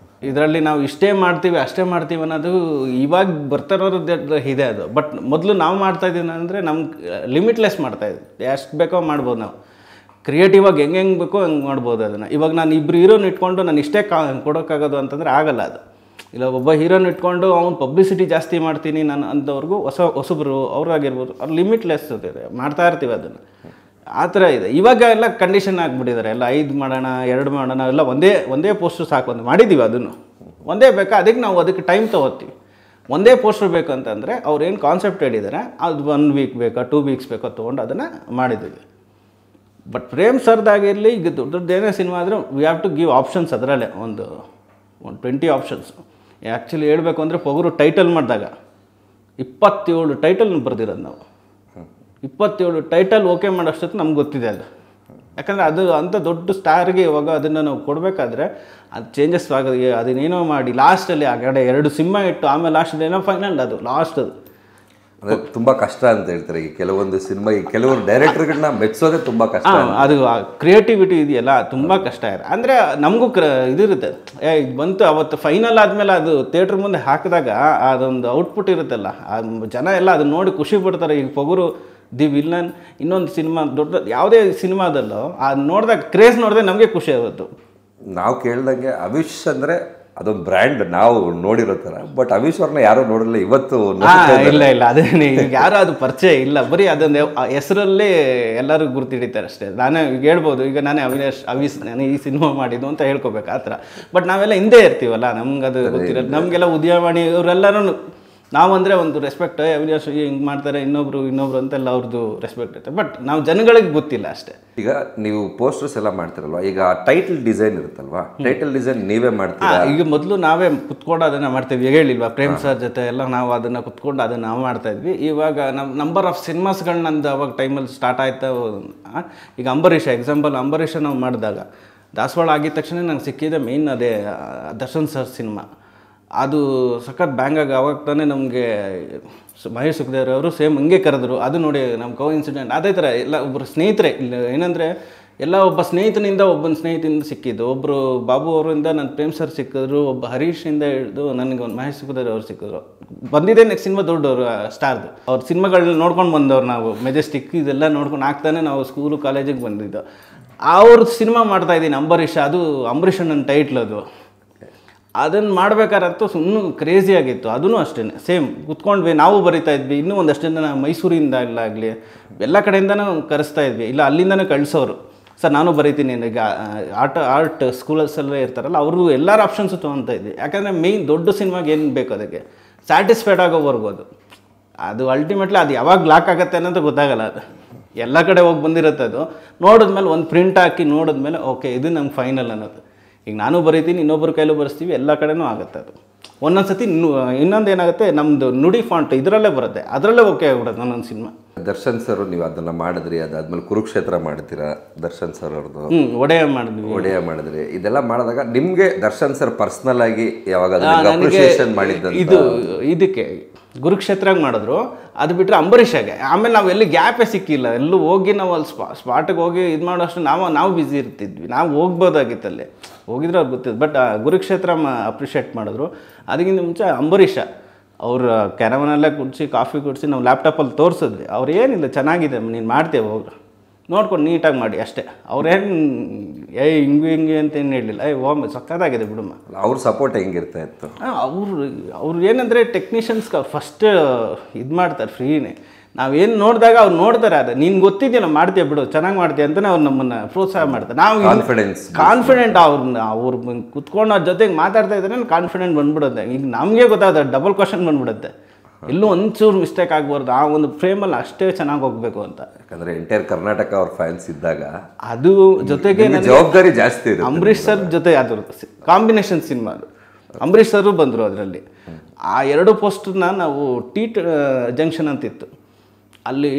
ಇದರಲ್ಲಿ ನಾವು ಇಷ್ಟೇ ಮಾಡ್ತೀವಿ ಅಷ್ಟೇ ಮಾಡ್ತೀವಿ ಅನ್ನೋದು ಇವಾಗ ಬರ್ತಾರೋದು ಇದೆ ಅದು. ಬಟ್ ಮೊದಲು ನಾವು ಮಾಡ್ತಾಯಿದ್ದೀವಿ ಅಂದರೆ ನಮ್ಗೆ ಲಿಮಿಟ್ಲೆಸ್ ಮಾಡ್ತಾಯಿದ್ವಿ, ಎಷ್ಟು ಬೇಕೋ ಮಾಡ್ಬೋದು ನಾವು. ಕ್ರಿಯೇಟಿವ್ ಆಗಿ ಹೆಂಗೆ ಬೇಕೋ ಹಂಗೆ ಮಾಡ್ಬೋದು ಅದನ್ನು. ಇವಾಗ ನಾನು ಇಬ್ಬರು ಹೀರೋನ ಇಟ್ಕೊಂಡು ನಾನು ಇಷ್ಟೇ ಕೊಡೋಕ್ಕಾಗೋದು ಅಂತಂದರೆ ಆಗಲ್ಲ ಅದು. ಇಲ್ಲ ಒಬ್ಬ ಹೀರೋನ ಇಟ್ಕೊಂಡು ಅವ್ನು ಪಬ್ಲಿಸಿಟಿ ಜಾಸ್ತಿ ಮಾಡ್ತೀನಿ ನಾನು ಅಂಥವ್ರಿಗೂ ಹೊಸಬ್ರು ಅವ್ರಾಗಿರ್ಬೋದು, ಅವ್ರು ಲಿಮಿಟ್ಲೆಸ್ ಇದೆ, ಮಾಡ್ತಾ ಇರ್ತೀವಿ ಅದನ್ನು. ಆ ಥರ ಇದೆ. ಇವಾಗ ಎಲ್ಲ ಕಂಡೀಷನ್ ಆಗಿಬಿಟ್ಟಿದ್ದಾರೆ, ಎಲ್ಲ 5 ಮಾಡೋಣ 2 ಮಾಡೋಣ, ಎಲ್ಲ ಒಂದೇ ಪೋಸ್ಟರ್ ಸಾಕು ಅಂತ ಮಾಡಿದ್ದೀವಿ. ಅದನ್ನು ಒಂದೇ ಬೇಕಾ, ಅದಕ್ಕೆ ಟೈಮ್ ತೊಗೋತೀವಿ. ಒಂದೇ ಪೋಸ್ಟರ್ ಬೇಕು ಅಂತಂದರೆ ಅವ್ರು ಏನು ಕಾನ್ಸೆಪ್ಟ್ ಹೇಳಿದ್ದಾರೆ ಅದು 1 ವೀಕ್ ಬೇಕಾ 2 ವೀಕ್ಸ್ ಬೇಕಾ ತೊಗೊಂಡು ಅದನ್ನು ಮಾಡಿದ್ದೀವಿ. ಬಟ್ ಪ್ರೇಮ್ ಸರ್ದಾಗಿರಲಿ, ಈಗ ದೊಡ್ಡದೇನೇ ಸಿನಿಮಾ ಆದರೆ we have to give options. ಅದರಲ್ಲೇ ಒಂದು 20 ಆಪ್ಷನ್ಸ್. ಆ್ಯಕ್ಚುಲಿ ಹೇಳಬೇಕು ಅಂದರೆ ಪೊಗರು ಟೈಟಲ್ ಮಾಡಿದಾಗ 27 ಟೈಟಲ್ ಬರೆದಿರೋದು ನಾವು. 27 ಟೈಟಲ್ ಓಕೆ ಮಾಡೋಷ್ಟೊತ್ತು ನಮ್ಗೆ ಗೊತ್ತಿದೆ ಅದು. ಯಾಕಂದರೆ ಅದು ಅಂಥ ದೊಡ್ಡ ಸ್ಟಾರ್ಗೆ ಇವಾಗ ಅದನ್ನು ನಾವು ಕೊಡಬೇಕಾದ್ರೆ ಅದು ಚೇಂಜಸ್ ಆಗೋದು, ಅದನ್ನೇನೋ ಮಾಡಿ ಲಾಸ್ಟಲ್ಲಿ ಆ ಕಡೆ 2 ಸಿನಿಮಾ ಇಟ್ಟು ಆಮೇಲೆ ಲಾಸ್ಟಲ್ಲಿ ಏನೋ ಫೈನಲ್ ಅದು ಲಾಸ್ಟ್. ಅದು ಅಂದರೆ ತುಂಬ ಕಷ್ಟ ಅಂತ ಹೇಳ್ತಾರೆ. ಈಗ ಕೆಲವೊಂದು ಸಿನಿಮಾ, ಈಗ ಕೆಲವರು ಡೈರೆಕ್ಟರ್ಗಳನ್ನ ಮೆಚ್ಚೋದೇ ತುಂಬ ಕಷ್ಟ. ಅದು ಕ್ರಿಯೇಟಿವಿಟಿ ಇದೆಯಲ್ಲ ತುಂಬ ಕಷ್ಟ ಇದೆ. ಅಂದರೆ ನಮಗೂ ಇದಿರುತ್ತೆ, ಇದು ಬಂತು ಅವತ್ತು ಫೈನಲ್ ಆದಮೇಲೆ ಅದು ಥಿಯೇಟ್ರ್ ಮುಂದೆ ಹಾಕಿದಾಗ ಅದೊಂದು ಔಟ್ಪುಟ್ ಇರುತ್ತಲ್ಲ, ಜನ ಎಲ್ಲ ಅದನ್ನ ನೋಡಿ ಖುಷಿ ಪಡ್ತಾರೆ. ಈಗ ಪೊಗರು ದಿ ವಿಲ್ಲನ್ ಇನ್ನೊಂದು ಸಿನಿಮಾ ದೊಡ್ಡ ಯಾವುದೇ ಸಿನಿಮಾದಲ್ಲೋ ಅದು ನೋಡಿದಾಗ ಕ್ರೇಜ್ ನೋಡಿದ್ರೆ ನಮಗೆ ಖುಷಿ ಆಗುತ್ತೆ. ನಾವು ಕೇಳ್ದಂಗೆ ಅವಿಶ್ ಅಂದರೆ ಅದೊಂದು ಬ್ರ್ಯಾಂಡ್ ನಾವು ನೋಡಿರೋ ಥರ, ಬಟ್ ಅವಿಶ್ ಅವ್ರನ್ನ ಯಾರೂ ನೋಡಿರಲಿಲ್ಲ ಇವತ್ತು. ಇಲ್ಲ ಅದೇ ಈಗ ಯಾರು ಅದು ಪರಿಚಯ ಇಲ್ಲ, ಬರೀ ಅದೊಂದು ಹೆಸರಲ್ಲೇ ಎಲ್ಲರೂ ಗುರ್ತಿಡಿತಾರೆ ಅಷ್ಟೇ. ನಾನೇ ಈಗ ಹೇಳ್ಬೋದು, ಈಗ ನಾನೇ ಅವಿಶ್ ನಾನು ಈ ಸಿನಿಮಾ ಮಾಡಿದ್ದು ಅಂತ ಹೇಳ್ಕೊಬೇಕು ಆ ಥರ. ಬಟ್ ನಾವೆಲ್ಲ ಹಿಂದೆ ಇರ್ತೀವಲ್ಲ, ನಮ್ಗೆ ಅದು ಗೊತ್ತಿರೋದು. ನಮಗೆಲ್ಲ ಉದ್ಯಮವಾಣಿ ಇವರೆಲ್ಲರೂ ನಾವಂದರೆ ಒಂದು ರೆಸ್ಪೆಕ್ಟ್, ಅವಿನಾಶ್ ಹಿಂಗೆ ಮಾಡ್ತಾರೆ ಇನ್ನೊಬ್ರು ಅಂತೆಲ್ಲ ಅವ್ರದ್ದು ರೆಸ್ಪೆಕ್ಟ್ ಇರುತ್ತೆ. ಬಟ್ ನಾವು ಜನಗಳಿಗೆ ಗೊತ್ತಿಲ್ಲ ಅಷ್ಟೇ. ಈಗ ನೀವು ಪೋಸ್ಟರ್ಸ್ ಎಲ್ಲ ಮಾಡ್ತಿರಲ್ವ, ಈಗ ಟೈಟಲ್ ಡಿಸೈನ್ ಇರುತ್ತಲ್ವಾ, ಟೈಟಲ್ ಡಿಸೈನ್ ನೀವೇ ಮಾಡ್ತೀರಾ? ಈಗ ಮೊದಲು ನಾವೇ ಕುತ್ಕೊಂಡು ಅದನ್ನು ಮಾಡ್ತೀವಿ, ಹೇಳಿಲ್ವಾ ಪ್ರೇಮ್ ಸರ್ ಜೊತೆ ಎಲ್ಲ ನಾವು ಅದನ್ನು ಕುತ್ಕೊಂಡು ಅದನ್ನು ನಾವು ಮಾಡ್ತಾಯಿದ್ವಿ. ಇವಾಗ ನಮ್ಮ ನಂಬರ್ ಆಫ್ ಸಿನಿಮಾಸ್ಗಳು ನಂದು ಅವಾಗ ಟೈಮಲ್ಲಿ ಸ್ಟಾರ್ಟ್ ಆಯ್ತಾ. ಈಗ ಅಂಬರೀಷ ಎಕ್ಸಾಂಪಲ್, ಅಂಬರೀಷ ನಾವು ಮಾಡಿದಾಗ ದಾಸವಾಳ ಆಗಿದ ತಕ್ಷಣ ನಂಗೆ ಸಿಕ್ಕಿದೆ ಮೇಯ್ನ್ ಅದೇ ದರ್ಶನ್ ಸರ್ ಸಿನಿಮಾ. ಅದು ಸಖತ್ ಬ್ಯಾಂಗಾಗಿ ಅವಾಗ ತಾನೇ ನಮಗೆ ಮಹೇಶ್ ಸುಖದೇವ್ರವರು ಸೇಮ್ ಹಂಗೆ ಕರೆದ್ರು. ಅದು ನೋಡಿ ನಮ್ಮ ಕೋಇನ್ಸಿಡೆಂಟ್ ಅದೇ ಥರ ಎಲ್ಲ ಒಬ್ಬರು ಸ್ನೇಹಿತರೆ. ಇಲ್ಲ ಏನಂದರೆ ಎಲ್ಲ ಒಬ್ಬ ಸ್ನೇಹಿತನಿಂದ ಒಬ್ಬನ ಸ್ನೇಹಿತನಿಂದ ಸಿಕ್ಕಿದ್ದು. ಒಬ್ಬರು ಬಾಬು ಅವರಿಂದ ನನ್ನ ಪ್ರೇಮ್ ಸರ್ ಸಿಕ್ಕಿದ್ರು, ಒಬ್ಬ ಹರೀಶಿಂದ ಹಿಡಿದು ನನಗೆ ಒಂದು ಮಹೇಶ್ ಸುಖದೇವ್ರು ಅವ್ರು ಸಿಕ್ಕಿದ್ರು. ಬಂದಿದೆ ನೆಕ್ಸ್ಟ್ ಸಿನಿಮಾ ದೊಡ್ಡವರು ಸ್ಟಾರ್ದು, ಅವ್ರ ಸಿನಿಮಾಗಳನ್ನ ನೋಡ್ಕೊಂಡು ಬಂದವ್ರು ನಾವು. ಮೆಜೆಸ್ಟಿಕ್ ಇದೆಲ್ಲ ನೋಡ್ಕೊಂಡು ಆಗ್ತಾನೆ ನಾವು ಸ್ಕೂಲು ಕಾಲೇಜಿಗೆ ಬಂದಿದ್ದು. ಅವ್ರದ್ದು ಸಿನಿಮಾ ಮಾಡ್ತಾಯಿದ್ದೀನಿ ಅಂಬರೀಷ, ಅದು ಅಂಬರೀಷ್ ನನ್ನ ಟೈಟ್ಲ್. ಅದು ಅದನ್ನು ಮಾಡ್ಬೇಕಾರಂತೂ ಸುಮ್ಮನೆ ಕ್ರೇಜಿ ಆಗಿತ್ತು. ಅದೂ ಅಷ್ಟೇ ಸೇಮ್ ಕುತ್ಕೊಂಡ್ವಿ, ನಾವು ಬರಿತಾ ಇದ್ವಿ. ಇನ್ನೂ ಒಂದಷ್ಟು ಜನ ಮೈಸೂರಿಂದ ಎಲ್ಲ ಆಗಲಿ ಎಲ್ಲ ಕಡೆಯಿಂದನೂ ಕರೆಸ್ತಾ ಇದ್ವಿ, ಇಲ್ಲ ಅಲ್ಲಿಂದನೂ ಕಳಿಸೋರು. ಸರ್ ನಾನು ಬರೀತೀನಿ, ಈಗ ಆರ್ಟ್ ಸ್ಕೂಲಲ್ಸೆಲ್ಲ ಇರ್ತಾರಲ್ಲ ಅವರು ಎಲ್ಲರ ಆಪ್ಷನ್ಸು ತೊಗೊತಾ ಇದ್ವಿ. ಯಾಕಂದರೆ ಮೇಯ್ನ್ ದೊಡ್ಡ ಸಿನಿಮಾಗೆ ಏನು ಬೇಕು ಅದಕ್ಕೆ ಸ್ಯಾಟಿಸ್ಫೈಡ್ ಆಗೋವರೆಗೂ ಅದು ಅಲ್ಟಿಮೇಟ್ಲಿ ಅದು ಯಾವಾಗ ಲಾಕ್ ಆಗುತ್ತೆ ಅನ್ನೋದು ಗೊತ್ತಾಗಲ್ಲ. ಅದು ಎಲ್ಲ ಕಡೆ ಹೋಗಿ ಬಂದಿರುತ್ತೆ. ಅದು ನೋಡಿದ್ಮೇಲೆ ಒಂದು ಪ್ರಿಂಟ್ ಹಾಕಿ ನೋಡಿದ್ಮೇಲೆ ಓಕೆ ಇದು ನಮ್ಗೆ ಫೈನಲ್ ಅನ್ನೋದು. ಈಗ ನಾನು ಬರೀತೀನಿ, ಇನ್ನೊಬ್ಬರ ಕೈಲೂ ಬರೆಸ್ತೀವಿ, ಎಲ್ಲ ಕಡೆನೂ ಆಗುತ್ತೆ. ಅದು ಒಂದೊಂದು ಸತಿ ಇನ್ನೊಂದು ಏನಾಗುತ್ತೆ, ನಮ್ಮದು ನುಡಿ ಫಾಂಟ್ ಇದರಲ್ಲೇ ಬರುತ್ತೆ, ಅದರಲ್ಲೇ ಓಕೆ ಆಗ್ಬಿಡುತ್ತೆ ಒಂದೊಂದು ಸಿನಿಮಾ. ದರ್ಶನ್ ಸರ್ ನೀವು ಅದನ್ನು ಮಾಡಿದ್ರಿ, ಅದಾದ್ಮೇಲೆ ಕುರುಕ್ಷೇತ್ರ ಮಾಡ್ತೀರಾ ದರ್ಶನ್ ಸರ್ ಅವ್ರದ್ದು, ಒಡೆಯ ಮಾಡಿದ್ರಿ. ಇದೆಲ್ಲ ಮಾಡಿದಾಗ ನಿಮಗೆ ದರ್ಶನ್ ಸರ್ ಪರ್ಸ್ನಲ್ ಆಗಿ ಯಾವಾಗ ಅಪ್ರಿಷಿಯೇಷನ್ ಮಾಡಿದ್ದು? ಇದಕ್ಕೆ ಕುರುಕ್ಷೇತ್ರಾಗ ಮಾಡಿದ್ರು, ಅದು ಬಿಟ್ಟರೆ ಅಂಬರೀಷಾಗೆ. ಆಮೇಲೆ ನಾವು ಎಲ್ಲಿ ಗ್ಯಾಪೇ ಸಿಕ್ಕಿಲ್ಲ, ಎಲ್ಲೂ ಹೋಗಿ ನಾವು ಅಲ್ಲಿ ಸ್ಪಾಟಿಗೆ ಹೋಗಿ ಇದು ಮಾಡೋಷ್ಟು ನಾವು ಬ್ಯುಸಿ ಇರ್ತಿದ್ವಿ. ನಾವು ಹೋಗ್ಬೋದಾಗಿತ್ತಲ್ಲಿ, ಹೋಗಿದ್ರೆ ಅವ್ರಿಗೆ ಗೊತ್ತಿದ್ದು. ಬಟ್ ಕುರುಕ್ಷೇತ್ರ ಅಪ್ರಿಷಿಯೇಟ್ ಮಾಡಿದ್ರು. ಅದಕ್ಕಿಂತ ಮುಂಚೆ ಅಂಬರೀಷ ಅವ್ರ ಕ್ಯಾರವನಲ್ಲೇ ಕುಡಿಸಿ ಕಾಫಿ ಕುಡಿಸಿ ನಾವು ಲ್ಯಾಪ್ಟಾಪಲ್ಲಿ ತೋರಿಸಿದ್ವಿ. ಅವ್ರು ಏನಿಲ್ಲ ಚೆನ್ನಾಗಿದೆ ನೀನು ಮಾಡ್ತೇವೆ ಹೋಗಿ ನೋಡ್ಕೊಂಡು ನೀಟಾಗಿ ಮಾಡಿ ಅಷ್ಟೇ. ಅವ್ರೇನು ಹಿಂಗೆ ಅಂತ ಏನು ಹೇಳಲಿಲ್ಲ, ಸಕ್ಕತ್ತಾಗಿದೆ ಬಿಡಮ್ಮ. ಅವ್ರ ಸಪೋರ್ಟ್ ಹೆಂಗಿರ್ತಾ ಇತ್ತು? ಅವ್ರು ಏನಂದರೆ ಟೆಕ್ನಿಷಿಯನ್ಸ್ ಫಸ್ಟ್ ಇದು ಮಾಡ್ತಾರೆ ಫ್ರೀನೇ. ನಾವೇನು ನೋಡಿದಾಗ ಅವ್ರು ನೋಡ್ತಾರೆ, ಅದು ನೀನು ಗೊತ್ತಿದೆಯಲ್ಲ ಮಾಡ್ತೀಯ ಬಿಡು ಚೆನ್ನಾಗಿ ಮಾಡ್ತೀಯ ಅಂತಲೇ ಅವ್ರು ನಮ್ಮನ್ನು ಪ್ರೋತ್ಸಾಹ ಮಾಡ್ತಾರೆ. ನಾವು ಕಾನ್ಫಿಡೆಂಟ್ ಅವ್ರು ಕುತ್ಕೊಂಡು ಅವ್ರ ಜೊತೆಗೆ ಮಾತಾಡ್ತಾ ಇದ್ರೆ ಕಾನ್ಫಿಡೆಂಟ್ ಬಂದ್ಬಿಡುತ್ತೆ. ಈಗ ನಮಗೆ ಗೊತ್ತಾಗುತ್ತೆ, ಡಬಲ್ ಕ್ವಶನ್ ಬಂದ್ಬಿಡುತ್ತೆ, ಎಲ್ಲೂ ಒಂಚೂರು ಮಿಸ್ಟೇಕ್ ಆಗ್ಬಾರ್ದು. ಆ ಒಂದು ಫ್ರೇಮಲ್ಲಿ ಅಷ್ಟೇ ಚೆನ್ನಾಗಿ ಹೋಗ್ಬೇಕು ಅಂತ. ಯಾಕಂದರೆ ಎಂಟೈರ್ ಕರ್ನಾಟಕ ಅವ್ರ ಫ್ಯಾನ್ಸ್ ಇದ್ದಾಗ ಅದು ಜೊತೆಗೆ ಜವಾಬ್ದಾರಿ ಜಾಸ್ತಿ ಇದೆ. ಅಂಬರೀಷ್ ಸರ್ ಜೊತೆ ಅದು ಕಾಂಬಿನೇಷನ್ ಸಿನಿಮಾ, ಅದು ಅಂಬರೀಷ್ ಸರ್ ಬಂದರು ಅದರಲ್ಲಿ. ಆ ಎರಡು ಪೋಸ್ಟರ್ನ ನಾವು ಜಂಕ್ಷನ್ ಅಂತಿತ್ತು ಅಲ್ಲಿ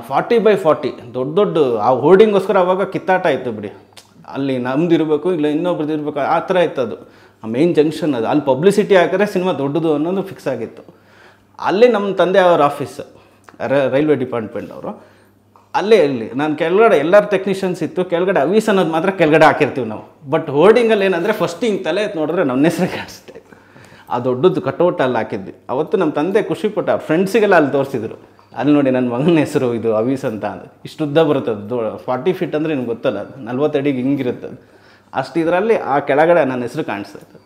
40x40 ದೊಡ್ಡ ಆ ಹೋರ್ಡಿಂಗೋಸ್ಕರ ಅವಾಗ ಕಿತ್ತಾಟ ಇತ್ತು ಬಿಡಿ. ಅಲ್ಲಿ ನಮ್ದು ಇರಬೇಕು ಇಲ್ಲ ಇನ್ನೊಬ್ರದ್ದು ಇರಬೇಕು ಆ ಥರ ಇತ್ತು. ಅದು ಆ ಮೇನ್ ಜಂಕ್ಷನ್, ಅದು ಅಲ್ಲಿ ಪಬ್ಲಿಸಿಟಿ ಹಾಕಿದ್ರೆ ಸಿನಿಮಾ ದೊಡ್ಡದು ಅನ್ನೋದು ಫಿಕ್ಸ್ ಆಗಿತ್ತು. ಅಲ್ಲಿ ನಮ್ಮ ತಂದೆ ಅವ್ರ ಆಫೀಸ್ ರೈಲ್ವೆ ಡಿಪಾರ್ಟ್ಮೆಂಟ್ ಅವರು, ಅಲ್ಲೇ ನಾನು ಕೆಳಗಡೆ ಎಲ್ಲರ ಟೆಕ್ನಿಷಿಯನ್ಸ್ ಇತ್ತು, ಕೆಳಗಡೆ ಅವೀಸ್ ಅನ್ನೋದು ಮಾತ್ರ ಕೆಳಗಡೆ ಹಾಕಿರ್ತೀವಿ ನಾವು. ಬಟ್ ಹೋರ್ಡಿಂಗಲ್ಲಿ ಏನಂದರೆ ಫಸ್ಟ್ ಹಿಂಗೆ ತಲೆ ನೋಡಿದ್ರೆ ನನ್ನ ಹೆಸರು ಕಾಣಿಸ್ತಾ ಇತ್ತು. ಆ ದೊಡ್ಡದು ಕಟೌಟ್ ಅಲ್ಲಿ ಹಾಕಿದ್ವಿ. ಅವತ್ತು ನಮ್ಮ ತಂದೆ ಖುಷಿಪಟ್ಟ, ಅವ್ರ ಫ್ರೆಂಡ್ಸಿಗೆಲ್ಲ ಅಲ್ಲಿ ತೋರಿಸಿದ್ರು. ಅಲ್ಲಿ ನೋಡಿ ನನ್ನ ಮಗನ ಹೆಸರು ಇದು ಅವೀಸ್ ಅಂತ. ಅದು ಇಷ್ಟು ಉದ್ದ ಬರುತ್ತೆ, ಅದು 40 ಫೀಟ್ ಅಂದರೆ ನಿಮ್ಗೆ ಗೊತ್ತಲ್ಲ, ಅದು 40 ಅಡಿಗೆ ಹಿಂಗಿರುತ್ತೆ. ಅದು ಅಷ್ಟು ಇದರಲ್ಲಿ ಆ ಕೆಳಗಡೆ ನನ್ನ ಹೆಸರು ಕಾಣಿಸ್ತಾ ಇತ್ತು.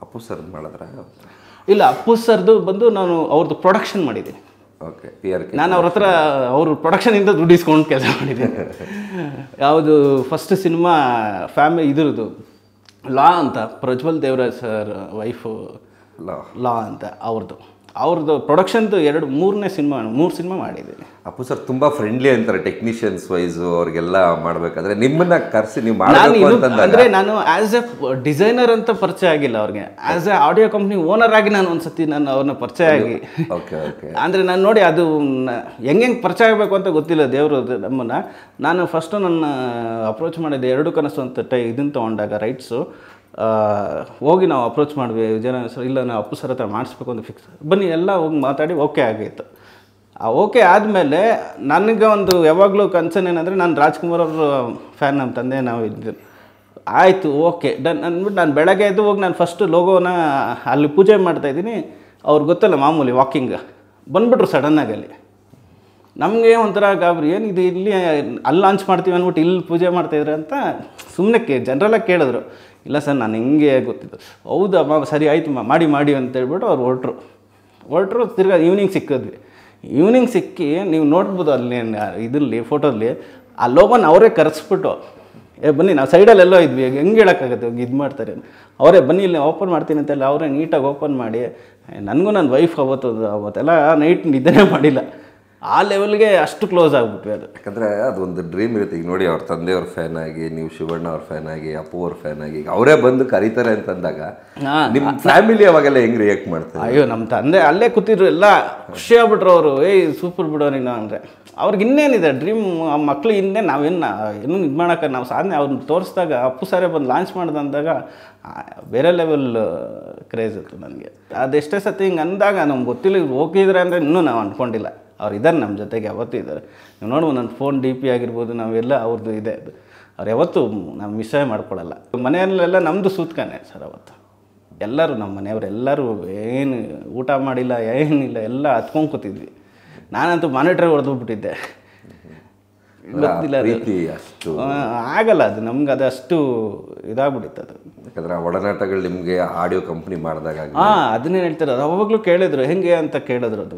ಅಪ್ಪು ಸರ್ ಮಾಡಿದ್ರೆ ಇಲ್ಲ, ಅಪ್ಪು ಸರ್ದು ಬಂದು ನಾನು ಅವ್ರದ್ದು ಪ್ರೊಡಕ್ಷನ್ ಮಾಡಿದ್ದೀನಿ. ಓಕೆ, ನಾನು ಅವ್ರ ಹತ್ರ ಅವರು ಪ್ರೊಡಕ್ಷನಿಂದ ದುಡ್ಡು ಇಸ್ಕೊಂಡು ಕೆಲಸ ಮಾಡಿದ್ದೀನಿ. ಯಾವುದು ಫಸ್ಟ್ ಸಿನಿಮಾ ಇದ್ರದ್ದು ಲಾ ಅಂತ, ಪ್ರಜ್ವಲ್ ದೇವರಾಜ್ ಸರ್ ವೈಫು ಲಾ ಅಂತ ಅವ್ರದ್ದು ಪ್ರೊಡಕ್ಷನ್ದು 3 ಸಿನಿಮಾ ಮಾಡಿದ್ದೀನಿ. ಅಪ್ಪು ಸರ್ ತುಂಬ ಫ್ರೆಂಡ್ಲಿ ಅಂತಾರೆ ಟೆಕ್ನಿಷಿಯನ್ಸ್ ವೈಸು, ಅವ್ರಿಗೆಲ್ಲ ಮಾಡಬೇಕಾದ್ರೆ ನಿಮ್ಮನ್ನ ಕರೆಸಿ ನೀವು ಮಾಡಬೇಕು ಅಂದರೆ ನಾನು ಆ್ಯಸ್ ಎ ಡಿಸೈನರ್ ಅಂತ ಪರಿಚಯ ಆಗಿಲ್ಲ ಅವ್ರಿಗೆ. As A audio company owner ಆಗಿ ನಾನು ಒಂದ್ಸತಿ ನಾನು ಅವ್ರನ್ನ ಪರಿಚಯ ಆಗಿ, ಅಂದರೆ ನಾನು ನೋಡಿ ಅದು ಹೆಂಗೆ ಪರಿಚಯ ಆಗಬೇಕು ಅಂತ ಗೊತ್ತಿಲ್ಲ ದೇವರು ನಮ್ಮನ್ನು. ನಾನು ಫಸ್ಟು ನನ್ನ ಅಪ್ರೋಚ್ ಮಾಡಿದ್ದೆ 2 ಕನಸು ಅಂತ ಇದನ್ನು ತೊಗೊಂಡಾಗ ರೈಟ್ಸು ಹೋಗಿ ನಾವು ಅಪ್ರೋಚ್ ಮಾಡಿದ್ವಿ. ಜನ ಸರ್ ಇಲ್ಲ ನಾವು ಅಪ್ಪು ಸರ್ ಹತ್ರ ಮಾಡಿಸ್ಬೇಕು ಅಂತ ಫಿಕ್ಸ್, ಬನ್ನಿ ಎಲ್ಲ ಹೋಗಿ ಮಾತಾಡಿ ಓಕೆ ಆಗಿತ್ತು. ಆ ಓಕೆ ಆದಮೇಲೆ ನನಗೆ ಒಂದು ಯಾವಾಗಲೂ ಕನ್ಸರ್ನ್ ಏನಂದರೆ, ನಾನು ರಾಜ್ಕುಮಾರ್ ಅವ್ರ ಫ್ಯಾನ್, ನಮ್ಮ ತಂದೆ ನಾವು ಇದ್ದರು. ಆಯಿತು ಓಕೆ ಡನ್ ಅಂದ್ಬಿಟ್ಟು ನಾನು ಬೆಳಗ್ಗೆ ಎದ್ದು ಹೋಗಿ ನಾನು ಫಸ್ಟು ಲೋಗೋನ ಅಲ್ಲಿ ಪೂಜೆ ಮಾಡ್ತಾಯಿದ್ದೀನಿ. ಅವ್ರಿಗೆ ಗೊತ್ತಲ್ಲ ಮಾಮೂಲಿ ವಾಕಿಂಗ್ ಬಂದುಬಿಟ್ರು ಸಡನ್ನಾಗಿ ಅಲ್ಲಿ. ನಮಗೆ ಒಂಥರ ಗಾಬರಿ, ಏನಿದು ಇಲ್ಲಿ ಅಲ್ಲಿ ಲಾಂಚ್ ಮಾಡ್ತೀವಿ ಅಂದ್ಬಿಟ್ಟು ಇಲ್ಲಿ ಪೂಜೆ ಮಾಡ್ತಾಯಿದ್ರೆ ಅಂತ ಸುಮ್ಮನೆ ಜನರಲ್ಲಾಗಿ ಕೇಳಿದ್ರು. ಇಲ್ಲ ಸರ್ ನಾನು ಹಿಂಗೆ ಗೊತ್ತಿದ್ದು. ಹೌದಾ ಸರಿ ಆಯಿತು ಮಾಡಿ ಅಂತ ಹೇಳ್ಬಿಟ್ಟು ಅವ್ರು ಹೊರಟ್ರು. ತಿರ್ಗಾ ಈವ್ನಿಂಗ್ ಸಿಕ್ಕಿದ್ವಿ. ಈವ್ನಿಂಗ್ ಸಿಕ್ಕಿ ನೀವು ನೋಡ್ಬೋದು ಅಲ್ಲಿ ಇದರಲ್ಲಿ ಫೋಟೋದಲ್ಲಿ ಆ ಲೋಗೋನ ಅವರೇ ಕರೆಸ್ಬಿಟ್ಟು ಬನ್ನಿ ನಾವು ಸೈಡಲ್ಲೆಲ್ಲೋ ಇದ್ವಿ, ಹೆಂಗೆ ಹೇಳೋಕ್ಕಾಗುತ್ತೆ ಇದು ಮಾಡ್ತಾರೆ, ಅವರೇ ಬನ್ನಿ ಇಲ್ಲಿ ಓಪನ್ ಮಾಡ್ತೀನಿ ಅಂತೆಲ್ಲ ಅವರೇ ನೀಟಾಗಿ ಓಪನ್ ಮಾಡಿ. ನನಗೂ ನನ್ನ ವೈಫ್ ಅವತ್ತೆಲ್ಲ ನೈಟ್ ನಿದ್ದೆನೇ ಮಾಡಿಲ್ಲ, ಆ ಲೆವೆಲ್ಗೆ ಅಷ್ಟು ಕ್ಲೋಸ್ ಆಗಿಬಿಟ್ವಿ. ಅದು ಯಾಕಂದರೆ ಅದೊಂದು ಡ್ರೀಮ್ ಇರುತ್ತೆ. ಈಗ ನೋಡಿ, ಅವ್ರ ತಂದೆಯವ್ರ ಫ್ಯಾನ್ ಆಗಿ, ನೀವು ಶಿವಣ್ಣ ಅವ್ರ ಫ್ಯಾನ್ ಆಗಿ, ಅಪ್ಪು ಅವ್ರ ಫ್ಯಾನ್ ಆಗಿ, ಈಗ ಅವರೇ ಬಂದು ಕರೀತಾರೆ ಅಂತಂದಾಗ ನಿಮ್ಮ ಫ್ಯಾಮಿಲಿ ಅವಾಗೆಲ್ಲ ಹೆಂಗೆ ರಿಯಾಕ್ಟ್ ಮಾಡ್ತಾರೆ? ಅಯ್ಯೋ ನಮ್ಮ ತಂದೆ ಅಲ್ಲೇ ಕೂತಿದ್ರು, ಎಲ್ಲ ಖುಷಿ ಆಗ್ಬಿಟ್ರು ಅವರು. ಸೂಪರ್ ಬಿಡೋ ನೀನು ಅಂದರೆ ಅವ್ರಿಗೆ ಇನ್ನೇನಿದೆ ಡ್ರೀಮ್, ಆ ಮಕ್ಳು ಇನ್ನೇ ನಾವೇನು ಇದು ಮಾಡೋಕೆ ನಾವು ಸಾಧನೆ ಅವ್ರನ್ನ ತೋರಿಸಿದಾಗ ಅಪ್ಪು ಸಾರೇ ಬಂದು ಲಾಂಚ್ ಮಾಡ್ದಂದಾಗ ಬೇರೆ ಲೆವೆಲ್ ಕ್ರೇಜ್ ಇತ್ತು ನನಗೆ. ಅದೆಷ್ಟೇ ಸತಿ ಹಿಂಗೆ ಅಂದಾಗ ನಮ್ಗೆ ಗೊತ್ತಿಲ್ಲ ಇವ್ರು ಹೋಗಿದ್ರೆ ಅಂದರೆ ಇನ್ನೂ ನಾವು ಅಂದ್ಕೊಂಡಿಲ್ಲ. ಅವ್ರು ಇದ್ದಾರೆ ನಮ್ಮ ಜೊತೆಗೆ, ಯಾವತ್ತೂ ಇದ್ದಾರೆ. ನೀವು ನೋಡ್ಬೋದು ನನ್ನ ಫೋನ್ DP ಆಗಿರ್ಬೋದು, ನಾವೆಲ್ಲ ಅವ್ರದ್ದು ಇದೆ ಅದು. ಅವ್ರು ಯಾವತ್ತೂ ನಾವು ಮಿಸ್ಸೇ ಮಾಡ್ಕೊಳ್ಳಲ್ಲ. ಮನೆಯಲ್ಲೆಲ್ಲ ನಮ್ಮದು ಸೂತ್ಕಾನೆ ಸರ್. ಅವತ್ತು ಎಲ್ಲರೂ ನಮ್ಮ ಮನೆಯವರೆಲ್ಲರೂ ಏನು ಊಟ ಮಾಡಿಲ್ಲ ಏನಿಲ್ಲ, ಎಲ್ಲ ಹತ್ಕೊಂಡು ಕೂತಿದ್ವಿ. ನಾನಂತೂ ಮಾನಿಟ್ರ್ ಹೊಡೆದ್ಬಿಟ್ಟಿದ್ದೆ. ಗೊತ್ತಿಲ್ಲ ಅಷ್ಟು ಆಗಲ್ಲ ಅದು ನಮ್ಗೆ, ಅದು ಅಷ್ಟು ಇದಾಗ್ಬಿಟ್ಟಿತ್ತು ಅದು. ಯಾಕಂದರೆ ಒಡನಾಟಗಳು ನಿಮಗೆ ಆಡಿಯೋ ಕಂಪ್ನಿ ಮಾಡಿದಾಗ ಅದನ್ನೇ ಹೇಳ್ತಾರೆ. ಅದು ಅವಾಗಲೂ ಕೇಳಿದ್ರು ಹೆಂಗೆ ಅಂತ ಕೇಳಿದ್ರು. ಅದು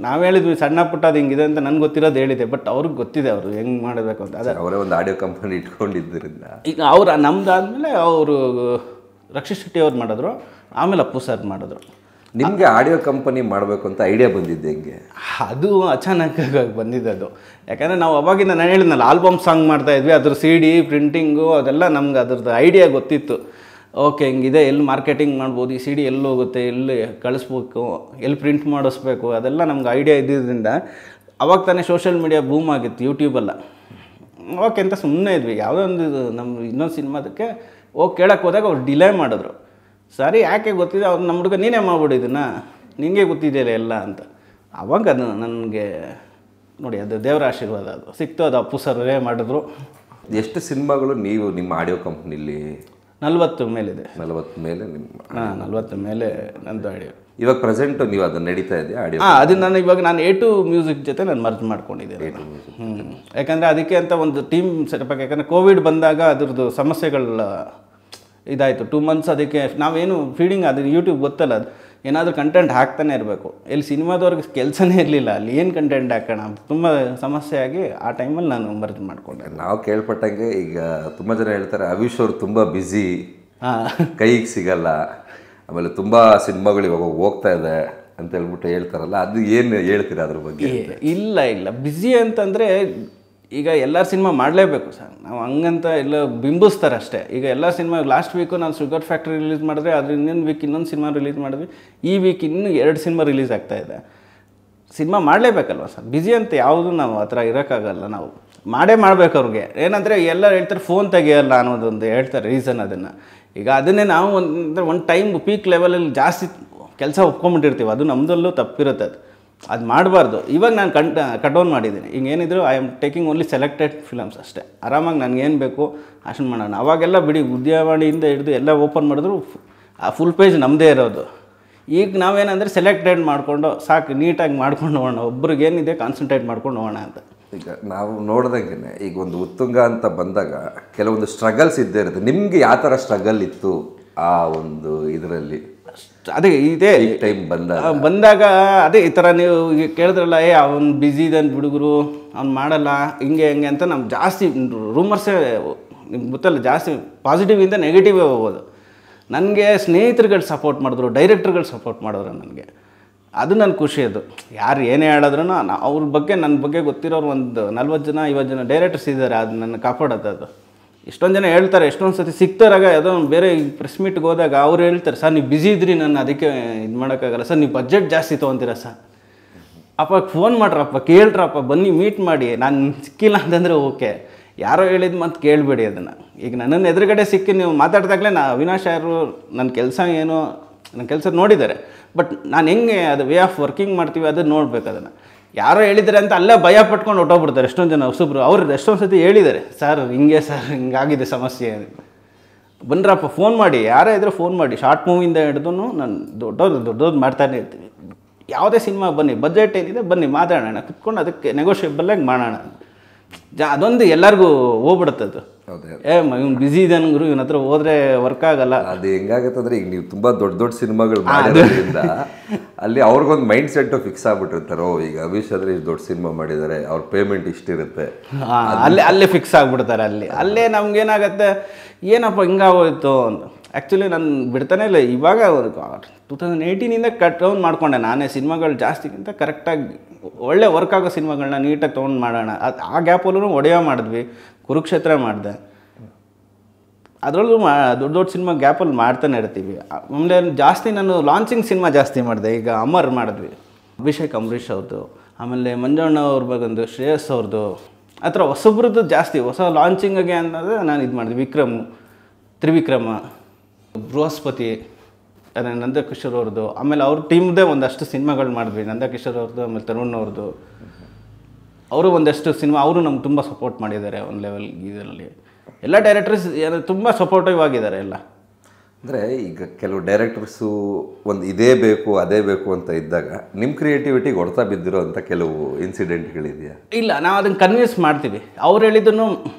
ನಾವು ಹೇಳಿದ್ವಿ ಸಣ್ಣ ಪುಟ್ಟ ಅದು ಹಿಂಗಿದೆ ಅಂತ ನನಗೆ ಗೊತ್ತಿರೋದು ಹೇಳಿದೆ, ಬಟ್ ಅವ್ರಿಗೆ ಗೊತ್ತಿದೆ ಅವರು ಹೆಂಗೆ ಮಾಡಬೇಕು ಅಂತ. ಅದೇ ಅವರೇ ಒಂದು ಆಡಿಯೋ ಕಂಪನಿ ಇಟ್ಕೊಂಡಿದ್ದರಿಂದ ಈಗ ಅವ್ರು ನಮ್ದಾದ್ಮೇಲೆ ಅವರು ರಕ್ಷಿತ್ ಶೆಟ್ಟಿ ಅವ್ರು ಮಾಡಿದ್ರು, ಆಮೇಲೆ ಅಪ್ಪು ಸರ್ ಮಾಡಿದ್ರು. ನಿಮಗೆ ಆಡಿಯೋ ಕಂಪನಿ ಮಾಡಬೇಕು ಅಂತ ಐಡಿಯಾ ಬಂದಿದ್ದೆ ಹೆಂಗೆ? ಅದು ಅಚಾನಕ್ಕಾಗಿ ಬಂದಿದ್ದದು. ಯಾಕಂದರೆ ನಾವು ಅವಾಗಿಂದ ನಾನು ಹೇಳಿದ್ನಲ್ಲ ಆಲ್ಬಮ್ ಸಾಂಗ್ ಮಾಡ್ತಾಯಿದ್ವಿ, ಅದ್ರ CD ಪ್ರಿಂಟಿಂಗು ಅದೆಲ್ಲ ನಮ್ಗೆ ಅದ್ರದ್ದು ಐಡಿಯಾ ಗೊತ್ತಿತ್ತು. ಓಕೆ ಹಿಂಗಿದೆ, ಎಲ್ಲಿ ಮಾರ್ಕೆಟಿಂಗ್ ಮಾಡ್ಬೋದು, ಈ CD ಎಲ್ಲಿ ಹೋಗುತ್ತೆ, ಎಲ್ಲಿ ಕಳಿಸ್ಬೇಕು, ಎಲ್ಲಿ ಪ್ರಿಂಟ್ ಮಾಡಿಸ್ಬೇಕು, ಅದೆಲ್ಲ ನಮ್ಗೆ ಐಡಿಯಾ ಇದ್ದಿದ್ದರಿಂದ ಅವಾಗ ತಾನೇ ಸೋಷಿಯಲ್ ಮೀಡಿಯಾ ಬೂಮ್ ಆಗಿತ್ತು, ಯೂಟ್ಯೂಬೆಲ್ಲ. ಓಕೆ ಅಂತ ಸುಮ್ಮನೆ ಇದ್ವಿ. ಯಾವುದೋ ಒಂದು ನಮ್ಮ ಇನ್ನೊಂದು ಸಿನಿಮಾದಕ್ಕೆ ಹೋಗಿ ಕೇಳಕ್ಕೆ ಹೋದಾಗ ಅವ್ರು ಡಿಲೇ ಮಾಡಿದ್ರು. ಸರಿ ಯಾಕೆ ಗೊತ್ತಿದೆ ಅವ್ರು ನಮ್ಮ ಹುಡುಗ ನೀನೇ ಮಾಡ್ಬಿಡು ಇದನ್ನು, ನಿನಗೆ ಗೊತ್ತಿದೆಯಲ್ಲ ಎಲ್ಲ ಅಂತ. ಅವಾಗ ಅದು ನನಗೆ ನೋಡಿ ಅದು ದೇವರ ಆಶೀರ್ವಾದ, ಅದು ಸಿಕ್ತು. ಅದು ಅಪ್ಪು ಸರ್ವೇ ಮಾಡಿದ್ರು. ಎಷ್ಟು ಸಿನಿಮಾಗಳು ನೀವು ನಿಮ್ಮ ಆಡಿಯೋ ಕಂಪ್ನಿಲಿ? 40 ಮೇಲಿದೆ. 40 ಮೇಲೆ ನಿಮ್ಮ? 40 ಮೇಲೆ ನಂದು ಆಡಿಯೋ. ಇವಾಗ ಪ್ರೆಸೆಂಟು ನೀವು ಅದನ್ನು ನಡೀತಾ ಇದೆಯಾ ಆಡಿಯೋ? ಅದು ನಾನು ಇವಾಗ ನಾನು A2 ಮ್ಯೂಸಿಕ್ ಜೊತೆ ನಾನು ಮರ್ಜ್ ಮಾಡ್ಕೊಂಡಿದ್ದೆ. ಯಾಕಂದರೆ ಅದಕ್ಕೆ ಅಂತ ಒಂದು ಟೀಮ್ ಸೆಟಪ್ ಆಗಿ, ಯಾಕಂದರೆ ಕೋವಿಡ್ ಬಂದಾಗ ಅದ್ರದ್ದು ಸಮಸ್ಯೆಗಳ ಇದಾಯಿತು. 2 months ಅದಕ್ಕೆ ನಾವೇನು ಫೀಡಿಂಗ್, ಅದು ಯೂಟ್ಯೂಬ್ ಗೊತ್ತಲ್ಲ, ಅದು ಏನಾದರೂ ಕಂಟೆಂಟ್ ಹಾಕ್ತಾನೆ ಇರಬೇಕು. ಇಲ್ಲಿ ಸಿನಿಮಾದವ್ರಿಗೆ ಕೆಲಸನೇ ಇರಲಿಲ್ಲ, ಅಲ್ಲಿ ಏನು ಕಂಟೆಂಟ್ ಹಾಕೋಣ, ತುಂಬ ಸಮಸ್ಯೆ ಆಗಿ ಆ ಟೈಮಲ್ಲಿ ನಾನು ಮರ್ಜ್ ಮಾಡಿಕೊಂಡೆ. ನಾವು ಕೇಳ್ಪಟ್ಟಂಗೆ ಈಗ ತುಂಬ ಜನ ಹೇಳ್ತಾರೆ ಅವಿಶ್ ಅವ್ರು ತುಂಬ ಬ್ಯುಸಿ, ಕೈಗೆ ಸಿಗಲ್ಲ, ಆಮೇಲೆ ತುಂಬ ಸಿನಿಮಾಗಳು ಇವಾಗ ಹೋಗ್ತಾ ಇದೆ ಅಂತ ಹೇಳ್ಬಿಟ್ಟು ಹೇಳ್ತಾರಲ್ಲ, ಅದು ಏನು ಹೇಳ್ತೀರಾ ಅದ್ರ ಬಗ್ಗೆ? ಇಲ್ಲ ಬ್ಯುಸಿ ಅಂತಂದರೆ ಈಗ ಎಲ್ಲರ ಸಿನಿಮಾ ಮಾಡಲೇಬೇಕು ಸರ್, ನಾವು ಹಂಗಂತ ಎಲ್ಲ ಬಿಂಬಿಸ್ತಾರೆ ಅಷ್ಟೇ. ಈಗ ಎಲ್ಲ ಸಿನಿಮಾ ಲಾಸ್ಟ್ ವೀಕು ನಾನು ಶುಗರ್ ಫ್ಯಾಕ್ಟ್ರಿ ರಿಲೀಸ್ ಮಾಡಿದ್ರೆ, ಅದ್ರ ಇನ್ನೊಂದು ವೀಕ್ ಇನ್ನೊಂದು ಸಿನಿಮಾ ರಿಲೀಸ್ ಮಾಡಿದ್ವಿ. ಈ ವೀಕ್ ಇನ್ನೂ 2 ಸಿನಿಮಾ ರಿಲೀಸ್ ಆಗ್ತಾಯಿದೆ. ಸಿನಿಮಾ ಮಾಡಲೇಬೇಕಲ್ವ ಸರ್, ಬ್ಯುಸಿ ಅಂತ ಯಾವುದು ನಾವು ಆ ಥರ ಇರೋಕ್ಕಾಗಲ್ಲ. ನಾವು ಮಾಡಬೇಕು ಅವ್ರಿಗೆ. ಏನಂದರೆ ಎಲ್ಲರೂ ಹೇಳ್ತಾರೆ ಫೋನ್ ತೆಗಿಯಲ್ಲ ಅನ್ನೋದೊಂದು ಹೇಳ್ತಾರೆ ರೀಸನ್. ಅದನ್ನು ಈಗ ಅದನ್ನೇ ನಾವು ಒಂದು ಟೈಮ್ ಪೀಕ್ ಲೆವೆಲಲ್ಲಿ ಜಾಸ್ತಿ ಕೆಲಸ ಒಪ್ಕೊಂಬಿಟ್ಟಿರ್ತೀವಿ, ಅದು ನಮ್ಮದಲ್ಲೂ ತಪ್ಪಿರುತ್ತೆ. ಅದು ಮಾಡಬಾರ್ದು. ಇವಾಗ ನಾನು ಕಟ್ ಡೌನ್ ಮಾಡಿದ್ದೀನಿ. ಈಗ ಏನಿದ್ರು I am taking only selected films ಅಷ್ಟೇ. ಆರಾಮಾಗಿ ನನಗೇನು ಬೇಕು ಅಷ್ಟನ್ನು ಮಾಡೋಣ. ಅವಾಗೆಲ್ಲ ಬಿಡಿ ಉದ್ಯಮವಾಣಿಯಿಂದ ಹಿಡಿದು ಎಲ್ಲ ಓಪನ್ ಮಾಡಿದ್ರು ಆ ಫುಲ್ ಪೇಜ್ ನಮ್ಮದೇ ಇರೋದು. ಈಗ ನಾವೇನಂದರೆ ಸೆಲೆಕ್ಟೆಡ್ ಮಾಡಿಕೊಂಡು ಸಾಕು, ನೀಟಾಗಿ ಮಾಡ್ಕೊಂಡು ಹೋಗೋಣ, ಒಬ್ರಿಗೆ ಏನಿದೆ ಕಾನ್ಸಂಟ್ರೇಟ್ ಮಾಡ್ಕೊಂಡು ಹೋಗೋಣ ಅಂತ. ಈಗ ನಾವು ನೋಡ್ದಂಗೆ ಈಗ ಒಂದು ಉತ್ತುಂಗ ಅಂತ ಬಂದಾಗ ಕೆಲವೊಂದು ಸ್ಟ್ರಗಲ್ಸ್ ಇದ್ದೇ ಇರುತ್ತೆ. ನಿಮಗೆ ಯಾವ ಥರ ಸ್ಟ್ರಗಲ್ ಇತ್ತು ಆ ಒಂದು ಇದರಲ್ಲಿ? ಅದೇ ಇದೇ ಟೈಮ್ ಬಂದಾಗ ಅದೇ ಈ ಥರ ನೀವು ಕೇಳಿದ್ರಲ್ಲ, ಅವ್ನು ಬ್ಯುಸಿ ಇದ್ದಾನೆ ಹುಡುಗರು, ಅವ್ನು ಮಾಡಲ್ಲ ಹಿಂಗೆ ಅಂತ ನಮ್ಗೆ ಜಾಸ್ತಿ ರೂಮರ್ಸೇ ನಿಮ್ಗೆ ಗೊತ್ತಲ್ಲ, ಜಾಸ್ತಿ ಪಾಸಿಟಿವಿಂದ ನೆಗೆಟಿವೇ ಹೋಗೋದು. ನನಗೆ ಸ್ನೇಹಿತರುಗಳು ಸಪೋರ್ಟ್ ಮಾಡಿದ್ರು, ಡೈರೆಕ್ಟ್ರುಗಳು ಸಪೋರ್ಟ್ ಮಾಡಿದ್ರು ನನಗೆ. ಅದು ನನ್ನ ಖುಷಿ. ಅದು ಯಾರು ಏನೇ ಹೇಳಿದ್ರು ಅವ್ರ ಬಗ್ಗೆ ನನ್ನ ಬಗ್ಗೆ ಗೊತ್ತಿರೋರು ಒಂದು 40 ಜನ 50 ಜನ ಡೈರೆಕ್ಟರ್ಸ್ ಇದ್ದಾರೆ. ಅದು ನನ್ನ ಕಾಪಾಡೋದು. ಅದು ಎಷ್ಟೊಂದು ಜನ ಹೇಳ್ತಾರೆ, ಎಷ್ಟೊಂದು ಸತಿ ಸಿಗ್ತಾರಾಗ ಯಾವುದೋ ಬೇರೆ ಪ್ರೆಸ್ ಮೀಟ್ಗೆ ಹೋದಾಗ ಅವ್ರು ಹೇಳ್ತಾರೆ, ಸರ್ ನೀವು ಬ್ಯುಸಿ ಇದ್ರಿ, ನಾನು ಅದಕ್ಕೆ ಇದು ಮಾಡೋಕ್ಕಾಗಲ್ಲ ಸರ್, ನೀವು ಬಜೆಟ್ ಜಾಸ್ತಿ ತೊಗೊತೀರ ಸರ್, ಅಪ್ಪ ಫೋನ್ ಮಾಡ್ರಪ್ಪ, ಕೇಳ್ರಪ್ಪ, ಬನ್ನಿ ಮೀಟ್ ಮಾಡಿ. ನಾನು ಸಿಕ್ಕಿಲ್ಲ ಅಂತಂದರೆ ಓಕೆ, ಯಾರೋ ಹೇಳಿದ ಮತ್ತು ಕೇಳಬೇಡಿ ಅದನ್ನು. ಈಗ ನನ್ನನ್ನು ಎದುರುಗಡೆ ಸಿಕ್ಕಿ ನೀವು ಮಾತಾಡಿದಾಗಲೇ ಅವಿನಾಶ್ ಯಾರು ನನ್ನ ಕೆಲಸ ಏನು, ನನ್ನ ಕೆಲಸ ನೋಡಿದ್ದಾರೆ, ಬಟ್ ನಾನು ಹೆಂಗೆ ಅದು ವೇ ಆಫ್ ವರ್ಕಿಂಗ್ ಮಾಡ್ತೀವಿ ಅದನ್ನು ನೋಡ್ಬೇಕು. ಅದನ್ನು ಯಾರೋ ಹೇಳಿದ್ದಾರೆ ಅಂತ ಅಲ್ಲೇ ಭಯ ಪಟ್ಕೊಂಡು ಹೊಟ್ಟೋಗ್ಬಿಡ್ತಾರೆ ಎಷ್ಟೊಂದು ಜನ ಹೊಸಬ್ರು. ಅವ್ರು ಎಷ್ಟೊಂದು ಸತಿ ಹೇಳಿದ್ದಾರೆ, ಸರ್ ಹಿಂಗೆ ಸರ್ ಹಿಂಗಾಗಿದೆ ಸಮಸ್ಯೆ, ಬನ್ರಪ್ಪ ಫೋನ್ ಮಾಡಿ, ಯಾರೇ ಇದ್ರೂ ಫೋನ್ ಮಾಡಿ. ಶಾರ್ಟ್ ಮೂವಿಯಿಂದ ಹಿಡಿದು ನಾನು ದೊಡ್ಡವ್ರು ಮಾಡ್ತಾನೆ ಇರ್ತೀವಿ. ಯಾವುದೇ ಸಿನಿಮಾ ಬನ್ನಿ, ಬಜೆಟ್ ಏನಿದೆ ಬನ್ನಿ ಮಾತಾಡೋಣ, ಕುತ್ಕೊಂಡು ಅದಕ್ಕೆ ನೆಗೋಷಿಯಬಲ್ಲಾಗಿ ಮಾಡೋಣ. ಅದೊಂದು ಎಲ್ಲರಿಗೂ ಹೋಗ್ಬಿಡುತ್ತದು. ಇವ್ನು ಬ್ಯುಸಿ ಇದ್ದಾನಂದ್ರು, ಇವನ ಹತ್ರ ಹೋದ್ರೆ ವರ್ಕ್ ಆಗಲ್ಲ. ಅದು ಹೆಂಗಾಗತ್ತೆ ಅಂದ್ರೆ, ಈಗ ನೀವು ತುಂಬಾ ದೊಡ್ಡ ದೊಡ್ಡ ಸಿನಿಮಾಗಳು ಮಾಡಿರೋದ್ರಿಂದ ಅಲ್ಲಿ ಅವ್ರಿಗೊಂದು ಮೈಂಡ್ ಸೆಟ್ ಫಿಕ್ಸ್ ಆಗ್ಬಿಟ್ಟಿರ್ತಾರೆ. ಈಗ ಅವಿಶ್ ಅಂದ್ರೆ ಇಷ್ಟು ದೊಡ್ಡ ಸಿನಿಮಾ ಮಾಡಿದ್ದಾರೆ, ಅವ್ರ ಪೇಮೆಂಟ್ ಇಷ್ಟಿರುತ್ತೆ, ಅಲ್ಲೇ ಫಿಕ್ಸ್ ಆಗ್ಬಿಡ್ತಾರೆ. ಅಲ್ಲೇ ನಮ್ಗೇನಾಗತ್ತೆ, ಏನಪ್ಪ ಹಿಂಗಾಗೋಯ್ತು ಅಂತ. ಆ್ಯಕ್ಚುಲಿ ನಾನು ಬಿಡ್ತಾನೆ ಇಲ್ಲ. ಇವಾಗ 2018ಇಂದ ಕಟ್ ಡೌನ್ ಮಾಡ್ಕೊಂಡೆ ನಾನೇ ಸಿನಿಮಾಗಳು ಜಾಸ್ತಿಗಿಂತ ಕರೆಕ್ಟಾಗಿ ಒಳ್ಳೆ ವರ್ಕ್ ಆಗೋ ಸಿನಿಮಾಗಳನ್ನ ನೀಟಾಗಿ ತೊಗೊಂಡು ಮಾಡೋಣ. ಆ ಗ್ಯಾಪಲ್ಲೂ ಒಡೆಯೋ ಮಾಡಿದ್ವಿ, ಕುರುಕ್ಷೇತ್ರ ಮಾಡಿದೆ. ಅದರಲ್ಲೂ ದೊಡ್ಡ ದೊಡ್ಡ ಸಿನಿಮಾ ಗ್ಯಾಪಲ್ಲಿ ಮಾಡ್ತಾನೆ ಇರ್ತೀವಿ. ಆಮೇಲೆ ಜಾಸ್ತಿ ನಾನು ಲಾಂಚಿಂಗ್ ಸಿನಿಮಾ ಜಾಸ್ತಿ ಮಾಡಿದೆ. ಈಗ ಅಮರ್ ಮಾಡಿದ್ವಿ, ಅಭಿಷೇಕ್ ಅಂಬರೀಷ್ ಅವ್ರದ್ದು, ಆಮೇಲೆ ಮಂಜಣ್ಣ ಅವ್ರ ಬಗ್ಗೆ ಶ್ರೇಯಸ್ ಅವ್ರದ್ದು, ಆ ಥರ ಹೊಸಬ್ರದ್ದು ಜಾಸ್ತಿ ಹೊಸ ಲಾಂಚಿಂಗ್ಗೆ ಅನ್ನೋದು ನಾನು ಇದು ಮಾಡಿದೆ. ವಿಕ್ರಮ್, ತ್ರಿವಿಕ್ರಮ, ಬೃಹಸ್ಪತಿ, ನಂದಕಿಶೋರ್ ಅವ್ರದ್ದು, ಆಮೇಲೆ ಅವ್ರ ಟೀಮ್ದೇ ಒಂದಷ್ಟು ಸಿನಿಮಾಗಳು ಮಾಡಿದ್ವಿ. ನಂದಕಿಶೋರ್ ಅವ್ರದ್ದು, ಆಮೇಲೆ ತರುಣ್ ಅವ್ರದ್ದು, ಅವರು ಒಂದಷ್ಟು ಸಿನಿಮಾ ಅವರು ನಮ್ಗೆ ತುಂಬ ಸಪೋರ್ಟ್ ಮಾಡಿದ್ದಾರೆ ಒಂದು ಲೆವೆಲ್. ಇದರಲ್ಲಿ ಎಲ್ಲ ಡೈರೆಕ್ಟರ್ಸ್ ತುಂಬ ಸಪೋರ್ಟಿವ್ ಆಗಿದ್ದಾರೆ ಎಲ್ಲ. ಅಂದರೆ ಈಗ ಕೆಲವು ಡೈರೆಕ್ಟರ್ಸು ಒಂದು ಇದೇ ಬೇಕು ಅದೇ ಬೇಕು ಅಂತ ಇದ್ದಾಗ ನಿಮ್ಮ ಕ್ರಿಯೇಟಿವಿಟಿಗೆ ಹೊಡ್ತಾ ಬಿದ್ದಿರೋ ಅಂತ ಕೆಲವು ಇನ್ಸಿಡೆಂಟ್ಗಳಿದೆಯಾ? ಇಲ್ಲ, ನಾವು ಅದನ್ನು ಕನ್ವಿನ್ಸ್ ಮಾಡ್ತೀವಿ, ಅವ್ರು ಹೇಳಿದ್ದನ್ನು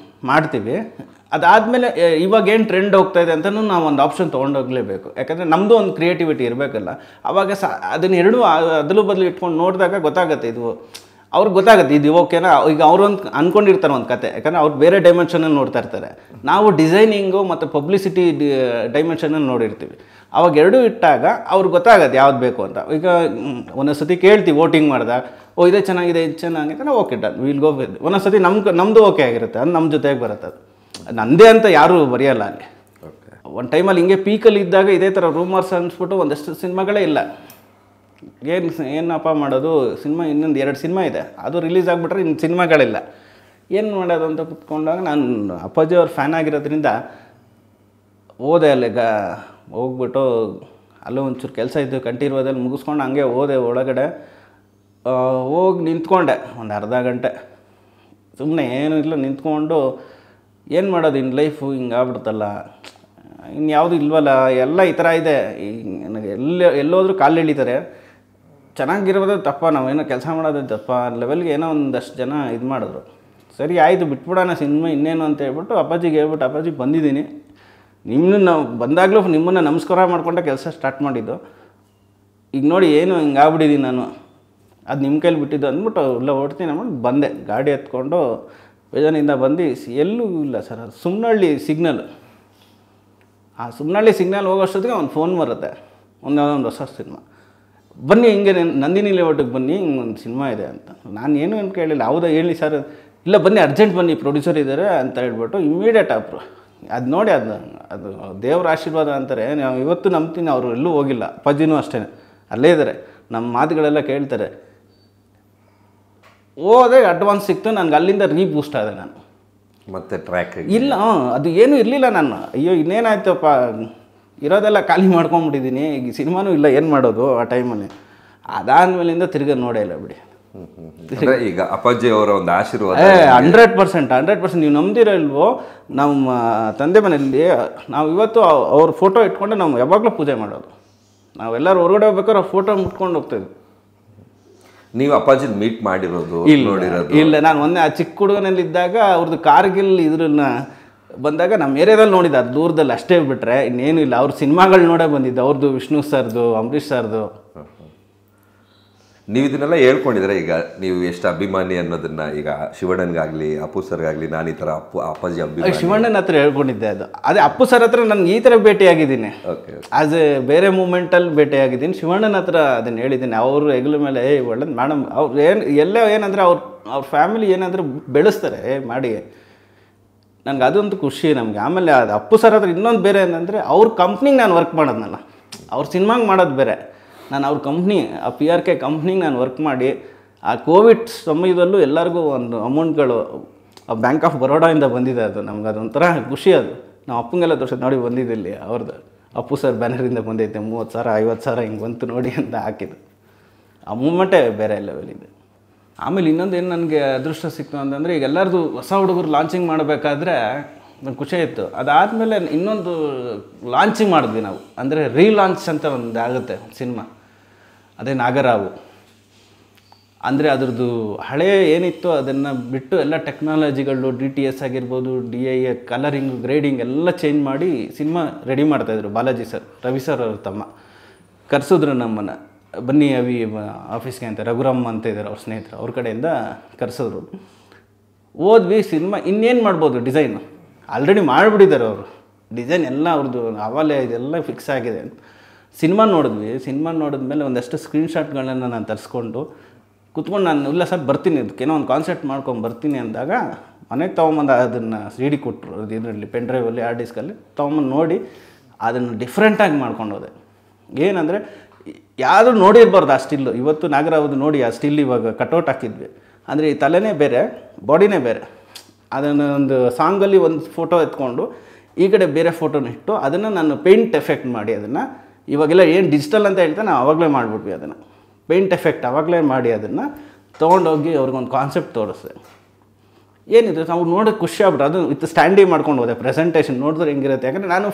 ಮಾಡ್ತೀವಿ. ಅದಾದಮೇಲೆ ಇವಾಗ ಏನು ಟ್ರೆಂಡ್ ಹೋಗ್ತಾ ಇದೆ ಅಂತಲೂ ನಾವು ಒಂದು ಆಪ್ಷನ್ ತೊಗೊಂಡೋಗ್ಲೇಬೇಕು. ಯಾಕಂದರೆ ನಮ್ಮದು ಒಂದು ಕ್ರಿಯೇಟಿವಿಟಿ ಇರಬೇಕಲ್ಲ. ಆವಾಗ ಅದನ್ನ ಎರಡೂ ಅದಲು ಬದಲು ಇಟ್ಕೊಂಡು ನೋಡಿದಾಗ ಗೊತ್ತಾಗುತ್ತೆ, ಇದು ಅವ್ರಿಗೆ ಗೊತ್ತಾಗುತ್ತೆ ಇದು ಓಕೆನಾ. ಈಗ ಅವರು ಒಂದು ಅಂದ್ಕೊಂಡಿರ್ತಾರೆ ಒಂದು ಕತೆ, ಯಾಕಂದರೆ ಅವ್ರು ಬೇರೆ ಡೈಮೆನ್ಷನಲ್ಲಿ ನೋಡ್ತಾ ಇರ್ತಾರೆ. ನಾವು ಡಿಸೈನಿಂಗು ಮತ್ತು ಪಬ್ಲಿಸಿಟಿ ಡೈಮೆನ್ಷನಲ್ಲಿ ನೋಡಿರ್ತೀವಿ. ಅವಾಗ ಎರಡೂ ಇಟ್ಟಾಗ ಅವ್ರಿಗೆ ಗೊತ್ತಾಗುತ್ತೆ ಯಾವ್ದು ಬೇಕು ಅಂತ. ಈಗ ಒಂದೊಂದು ಸತಿ ಕೇಳ್ತೀವಿ ವೋಟಿಂಗ್ ಮಾಡಿದಾಗ, ಇದೇ ಚೆನ್ನಾಗಿದೆ, ಇದು ಚೆನ್ನಾಗಿದೆ, okay done, will go with. ಒಂದೊಂದು ಸತಿ ನಮ್ಮದು ಓಕೆ ಆಗಿರುತ್ತೆ, ಅದು ನಮ್ಮ ಜೊತೆಗೆ ಬರುತ್ತೆ. ಅದು ನಂದೇ ಅಂತ ಯಾರೂ ಬರೆಯಲ್ಲ ಅಲ್ಲಿ. ಒಂದು ಟೈಮಲ್ಲಿ ಹಿಂಗೆ ಪೀಕಲ್ಲಿ ಇದ್ದಾಗ ಇದೇ ಥರ ರೂಮರ್ಸ್ ಅನ್ಸ್ಬಿಟ್ಟು ಒಂದಷ್ಟು ಸಿನಿಮಾಗಳೇ ಇಲ್ಲ. ಏನಪ್ಪ ಮಾಡೋದು, ಸಿನಿಮಾ ಇನ್ನೊಂದು 2 ಸಿನಿಮಾ ಇದೆ, ಅದು ರಿಲೀಸ್ ಆಗಿಬಿಟ್ರೆ ಇನ್ನು ಸಿನಿಮಾಗಳಿಲ್ಲ, ಏನು ಮಾಡೋದು ಅಂತ ಕುತ್ಕೊಂಡಾಗ ನಾನು ಅಪ್ಪಾಜಿ ಅವ್ರ ಫ್ಯಾನ್ ಆಗಿರೋದ್ರಿಂದ ಹೋದೆ ಅಲ್ಲಿಗೆ. ಹೋಗ್ಬಿಟ್ಟು ಅಲ್ಲೂ ಒಂಚೂರು ಕೆಲಸ ಇದ್ದು ಕಂಠೀರವದಲ್ಲಿ ಮುಗಿಸ್ಕೊಂಡು ಹಂಗೆ ಹೋದೆ ಒಳಗಡೆ. ಹೋಗಿ ನಿಂತ್ಕೊಂಡೆ ಒಂದು ಅರ್ಧ ಗಂಟೆ, ಸುಮ್ಮನೆ ಏನೂ ಇಲ್ಲ ನಿಂತ್ಕೊಂಡು ಏನು ಮಾಡೋದು, ಇನ್ನು ಲೈಫು ಹಿಂಗಾಗ್ಬಿಡ್ತಲ್ಲ, ಇನ್ಯಾವುದು ಇಲ್ವಲ್ಲ, ಎಲ್ಲ ಈ ಥರ ಇದೆ. ನನಗೆ ಎಲ್ಲೋದ್ರೂ ಕಾಲು ಎಳಿತಾರೆ. ಚೆನ್ನಾಗಿರೋದು ತಪ್ಪ, ನಾವೇನೋ ಕೆಲಸ ಮಾಡೋದು ತಪ್ಪ ಲೆವೆಲ್ಗೆ ಏನೋ ಒಂದಷ್ಟು ಜನ ಇದು ಮಾಡಿದ್ರು. ಸರಿ ಆಯಿತು ಬಿಟ್ಬಿಡೋಣ ಸಿನಿಮಾ ಇನ್ನೇನು ಅಂತ ಹೇಳ್ಬಿಟ್ಟು ಅಪ್ಪಾಜಿಗೆ ಹೇಳ್ಬಿಟ್ಟು, ಅಪ್ಪಾಜಿ ಬಂದಿದ್ದೀನಿ, ನಿಮ್ಮನ್ನು ನಾವು ಬಂದಾಗಲೂ ನಿಮ್ಮನ್ನು ನಮಸ್ಕಾರ ಮಾಡ್ಕೊಂಡೆ ಕೆಲಸ ಸ್ಟಾರ್ಟ್ ಮಾಡಿದ್ದು. ಈಗ ನೋಡಿ ಏನು ಹಿಂಗಾಗ್ಬಿಟ್ಟಿದ್ದೀನಿ ನಾನು, ಅದು ನಿಮ್ಮ ಕೈಲಿ ಬಿಟ್ಟಿದ್ದು ಅಂದ್ಬಿಟ್ಟು ಇಲ್ಲ ಓಡ್ತೀನಿ ಅಂದ್ಬಿಟ್ಟು ಬಂದೆ. ಗಾಡಿ ಎತ್ಕೊಂಡು ಬೇಜಾನಿಂದ ಬಂದು ಎಲ್ಲೂ ಇಲ್ಲ ಸರ್, ಅದು ಸುಮ್ಮನಹಳ್ಳಿ ಸಿಗ್ನಲ್. ಆ ಸುಮ್ಮನಹಳ್ಳಿ ಸಿಗ್ನಲ್ ಹೋಗೋಷ್ಟೊತ್ತಿಗೆ ಒಂದು ಫೋನ್ ಬರುತ್ತೆ, ಒಂದು ಹೊಸ ಸಿನಿಮಾ, ಬನ್ನಿ ಹಿಂಗೆ ನಂದಿನಿ ಲೇಔಟಿಗೆ ಬನ್ನಿ, ಹಿಂಗೊಂದು ಸಿನಿಮಾ ಇದೆ ಅಂತ. ನಾನು ಏನು ಅಂತ ಕೇಳಿಲ್ಲ. ಹೌದಾ ಹೇಳಿ ಸರ್, ಇಲ್ಲ ಬನ್ನಿ ಅರ್ಜೆಂಟ್ ಬನ್ನಿ ಪ್ರೊಡ್ಯೂಸರ್ ಇದ್ದಾರೆ ಅಂತ ಹೇಳ್ಬಿಟ್ಟು ಇಮ್ಮಿಡಿಯೇಟ್ ಅಪ್ರು. ಅದು ನೋಡಿ ಅದು ದೇವ್ರ ಆಶೀರ್ವಾದ ಅಂತಾರೆ. ನಾವು ಇವತ್ತು ನಂಬ್ತೀನಿ, ಅವರು ಎಲ್ಲೂ ಹೋಗಿಲ್ಲ. ಅಪ್ಪಾಜಿನೂ ಅಷ್ಟೇ ಅಲ್ಲೇ ಇದ್ದಾರೆ, ನಮ್ಮ ಮಾತುಗಳೆಲ್ಲ ಕೇಳ್ತಾರೆ. ಹೋದೆ, ಅಡ್ವಾನ್ಸ್ ಸಿಕ್ತು ನನಗೆ, ಅಲ್ಲಿಂದ ರೀಬೂಸ್ಟ್ ಆದೆ ನಾನು. ಮತ್ತೆ ಟ್ರ್ಯಾಕ್ ಇಲ್ಲ, ಅದು ಏನೂ ಇರಲಿಲ್ಲ. ನಾನು ಅಯ್ಯೋ ಇನ್ನೇನಾಯ್ತಪ್ಪ, ಇರೋದೆಲ್ಲ ಖಾಲಿ ಮಾಡ್ಕೊಂಬಿಟ್ಟಿದ್ದೀನಿ, ಈಗ ಸಿನಿಮಾನೂ ಇಲ್ಲ, ಏನು ಮಾಡೋದು ಆ ಟೈಮಲ್ಲಿ. ಅದಾದಮೇಲಿಂದ ತಿರ್ಗಿ ನೋಡೇ ಇಲ್ಲ ಬಿಡಿ. ಈಗ ಅಪ್ಪಾಜಿ ಅವರ ಒಂದು ಆಶೀರ್ವಾದ 100% ನೀವು ನಂಬ್ದಿರೋ ಇಲ್ವೋ, ನಮ್ಮ ತಂದೆ ಮನೆಯಲ್ಲಿ ನಾವು ಇವತ್ತು ಅವ್ರ ಫೋಟೋ ಇಟ್ಕೊಂಡು ನಾವು ಯಾವಾಗಲೂ ಪೂಜೆ ಮಾಡೋದು. ನಾವೆಲ್ಲರೂ ಹೊರಗಡೆ ಹೋಗ್ಬೇಕಾದ್ರೆ ಅವ್ರ ಫೋಟೋ ಮುಟ್ಕೊಂಡು ಹೋಗ್ತಾಯಿದ್ವಿ. ನೀವು ಅಪ್ಪಾಜಿನ ಮೀಟ್ ಮಾಡಿರೋದು ನೋಡಿರೋದು? ಇಲ್ಲ, ನಾನು ಮೊನ್ನೆ ಆ ಚಿಕ್ಕ ಹುಡುಗನಲ್ಲಿದ್ದಾಗ ಅವ್ರದ್ದು ಕಾರ್ಗಿಲ್ ಇದ್ರನ್ನ ಬಂದಾಗ ನಮ್ಮ ಏರಿಯಾದಲ್ಲಿ ನೋಡಿದ್ದೆ, ಅದು ದೂರದಲ್ಲಿ ಅಷ್ಟೇ ಬಿಟ್ಟರೆ ಇನ್ನೇನು ಇಲ್ಲ. ಅವ್ರ ಸಿನಿಮಾಗಳು ನೋಡೇ ಬಂದಿದ್ದು, ಅವ್ರದ್ದು ವಿಷ್ಣು ಸರ್ದು, ಅಂಬರೀಷ್ ಸರ್ದು. ನೀವು ಇದನ್ನೆಲ್ಲ ಹೇಳ್ಕೊಂಡಿದ್ರೆ, ಈಗ ನೀವು ಎಷ್ಟು ಅಭಿಮಾನಿ ಅನ್ನೋದನ್ನ, ಈಗ ಶಿವಣ್ಣನಿಗಾಗಲಿ ಅಪ್ಪು ಸರ್ಗಾಗಲಿ, ನಾನು ಈ ಥರ ಅಪ್ಪಾಜಿ ಅಭಿಮಾನಿ. ಶಿವಣ್ಣನ ಹತ್ರ ಹೇಳ್ಕೊಂಡಿದ್ದೆ ಅದು. ಅದೇ ಅಪ್ಪು ಸರ್ ಹತ್ರ ನನಗೆ ಈ ಥರ ಭೇಟಿಯಾಗಿದ್ದೀನಿ, ಆ್ಯಸ್ ಎ ಬೇರೆ ಮೂಮೆಂಟಲ್ಲಿ ಭೇಟಿಯಾಗಿದ್ದೀನಿ. ಶಿವಣ್ಣನ ಹತ್ರ ಅದನ್ನು ಹೇಳಿದ್ದೀನಿ. ಅವರು ಹೆಗಲ ಮೇಲೆ ಒಳ್ಳೇದು ಮೇಡಮ್, ಅವ್ರು ಎಲ್ಲೋ ಏನಂದರೆ ಅವ್ರ ಫ್ಯಾಮಿಲಿ ಏನಂದ್ರೆ ಬೆಳೆಸ್ತಾರೆ ಮಾಡಿ. ನನಗೆ ಅದಂತೂ ಖುಷಿ ನಮಗೆ. ಆಮೇಲೆ ಅದು ಅಪ್ಪು ಸರ್ ಹತ್ರ ಇನ್ನೊಂದು ಬೇರೆ ಏನಂದರೆ, ಅವ್ರ ಕಂಪ್ನಿಗೆ ನಾನು ವರ್ಕ್ ಮಾಡೋದ್ನಲ್ಲ, ಅವ್ರ ಸಿನಿಮಾಗೆ ಮಾಡೋದು ಬೇರೆ. ನಾನು ಅವ್ರ ಕಂಪ್ನಿ, ಆ PRK ಕಂಪ್ನಿಗೆ ನಾನು ವರ್ಕ್ ಮಾಡಿ, ಆ ಕೋವಿಡ್ ಸಮಯದಲ್ಲೂ ಎಲ್ಲರಿಗೂ ಒಂದು ಅಮೌಂಟ್ಗಳು ಬ್ಯಾಂಕ್ ಆಫ್ ಬರೋಡಾಯಿಂದ ಬಂದಿದೆ. ಅದು ನಮ್ಗೆ ಅದೊಂಥರ ಖುಷಿ. ಅದು ನಾವು ಅಪ್ಪಂಗೆಲ್ಲ ತೋರಿಸಿ ನೋಡಿ ಬಂದಿದ್ದಲ್ಲಿ ಅವ್ರದ್ದು ಅಪ್ಪು ಸರ್ ಬ್ಯಾನರಿಂದ ಬಂದೈತೆ, 30,000 50,000 ಹಿಂಗೆ ಬಂತು ನೋಡಿ ಅಂತ ಹಾಕಿದ್ದು. ಆ ಮೂಮೆಂಟೇ ಬೇರೆ ಲೆವೆಲಿದೆ. ಆಮೇಲೆ ಇನ್ನೊಂದು ಏನು ನನಗೆ ಅದೃಷ್ಟ ಸಿಕ್ತು ಅಂತಂದರೆ, ಈಗ ಎಲ್ಲರದು ಹೊಸ ಹುಡುಗರು ಲಾಂಚಿಂಗ್ ಮಾಡಬೇಕಾದ್ರೆ ನನಗೆ ಖುಷಿ ಇತ್ತು. ಅದಾದಮೇಲೆ ಇನ್ನೊಂದು ಲಾಂಚಿಂಗ್ ಮಾಡಿದ್ವಿ ನಾವು, ಅಂದರೆ ರೀಲಾಂಚ್ ಅಂತ ಒಂದು ಆಗುತ್ತೆ ಸಿನಿಮಾ. ಅದೇ ನಾಗರಾವು. ಅಂದರೆ ಅದ್ರದ್ದು ಹಳೆ ಏನಿತ್ತು ಅದನ್ನು ಬಿಟ್ಟು ಎಲ್ಲ ಟೆಕ್ನಾಲಜಿಗಳು DTS ಆಗಿರ್ಬೋದು, DI, ಕಲರಿಂಗ್, ಗ್ರೇಡಿಂಗ್ ಎಲ್ಲ ಚೇಂಜ್ ಮಾಡಿ ಸಿನಿಮಾ ರೆಡಿ ಮಾಡ್ತಾಯಿದ್ರು. ಬಾಲಾಜಿ ಸರ್, ರವಿ ಸರ್ ಅವ್ರ ತಮ್ಮ ಕರೆಸಿದ್ರು ನಮ್ಮನ್ನು, ಬನ್ನಿ ಅವಿ ಆಫೀಸ್ಗೆ ಅಂತ. ರಘುರಾಮ್ ಅಂತ ಇದ್ದಾರೆ ಅವ್ರ ಸ್ನೇಹಿತರು, ಅವ್ರ ಕಡೆಯಿಂದ ಕರೆಸಿದ್ರು. ಓದ್ವಿ ಸಿನಿಮಾ. ಇನ್ನೇನು ಮಾಡ್ಬೋದು, ಡಿಸೈನು ಆಲ್ರೆಡಿ ಮಾಡಿಬಿಟ್ಟಿದ್ದಾರೆ ಅವರು, ಡಿಸೈನ್ ಎಲ್ಲ ಅವ್ರದ್ದು ಆವಾಗಲೇ ಇದೆಲ್ಲ ಫಿಕ್ಸ್ ಆಗಿದೆ. ಸಿನಿಮಾ ನೋಡಿದ್ವಿ. ಸಿನಿಮಾ ನೋಡಿದ್ಮೇಲೆ ಒಂದಷ್ಟು ಸ್ಕ್ರೀನ್ಶಾಟ್ಗಳನ್ನ ನಾನು ತರಿಸ್ಕೊಂಡು ಕೂತ್ಕೊಂಡು, ನಾನು ಇಲ್ಲ ಸರ್ ಬರ್ತೀನಿ, ಅದಕ್ಕೇನೋ ಒಂದು ಕಾನ್ಸೆಪ್ಟ್ ಮಾಡ್ಕೊಂಡು ಬರ್ತೀನಿ ಅಂದಾಗ ಮನೆಗೆ ತೊಗೊಂಬಂದು ಅದನ್ನು CD ಕೊಟ್ಟರು. ಅದು ಇದರಲ್ಲಿ ಪೆನ್ ಡ್ರೈವಲ್ಲಿ, ಹಾರ್ಡ್ ಡಿಸ್ಕಲ್ಲಿ ತೊಗೊಂಬಂದು ನೋಡಿ ಅದನ್ನು ಡಿಫ್ರೆಂಟಾಗಿ ಮಾಡ್ಕೊಂಡು ಹೋದೆ. ಏನಂದರೆ ಯಾರೂ ನೋಡಿರ್ಬಾರ್ದು ಆ ಸ್ಟಿಲ್ಲು. ಇವತ್ತು ನಾಗರಾವ್ದು ನೋಡಿ ಆ ಸ್ಟಿಲ್ ಇವಾಗ ಕಟೌಟ್ ಹಾಕಿದ್ವಿ. ಅಂದರೆ ಈ ತಲೆನೇ ಬೇರೆ, ಬಾಡಿನೇ ಬೇರೆ. ಅದನ್ನು ಒಂದು ಸಾಂಗಲ್ಲಿ ಒಂದು ಫೋಟೋ ಎತ್ಕೊಂಡು ಈ ಕಡೆ ಬೇರೆ ಫೋಟೋನ ಇಟ್ಟು ಅದನ್ನು ನಾನು ಪೇಂಟ್ ಎಫೆಕ್ಟ್ ಮಾಡಿ, ಅದನ್ನು ಇವಾಗೆಲ್ಲ ಏನು ಡಿಜಿಟಲ್ ಅಂತ ಹೇಳ್ತಾ ನಾವು ಆವಾಗಲೇ ಮಾಡಿಬಿಟ್ವಿ. ಅದನ್ನು ಪೇಂಟ್ ಎಫೆಕ್ಟ್ ಆವಾಗಲೇ ಮಾಡಿ ಅದನ್ನು ತೊಗೊಂಡೋಗಿ ಅವ್ರಿಗೊಂದು ಕಾನ್ಸೆಪ್ಟ್ ತೋರಿಸ್ದೆ. ಏನಿದೆ ನಾವು ನೋಡೋಕ್ಕೆ ಖುಷಿ ಆಗ್ಬಿಟ್ಟು ಅದು ವಿತ್ ಸ್ಟ್ಯಾಂಡಿ ಮಾಡ್ಕೊಂಡು ಹೋದೆ. ಪ್ರೆಸೆಂಟೇಷನ್ ನೋಡಿದ್ರೆ ಹೆಂಗಿರುತ್ತೆ, ಯಾಕಂದರೆ ನಾನು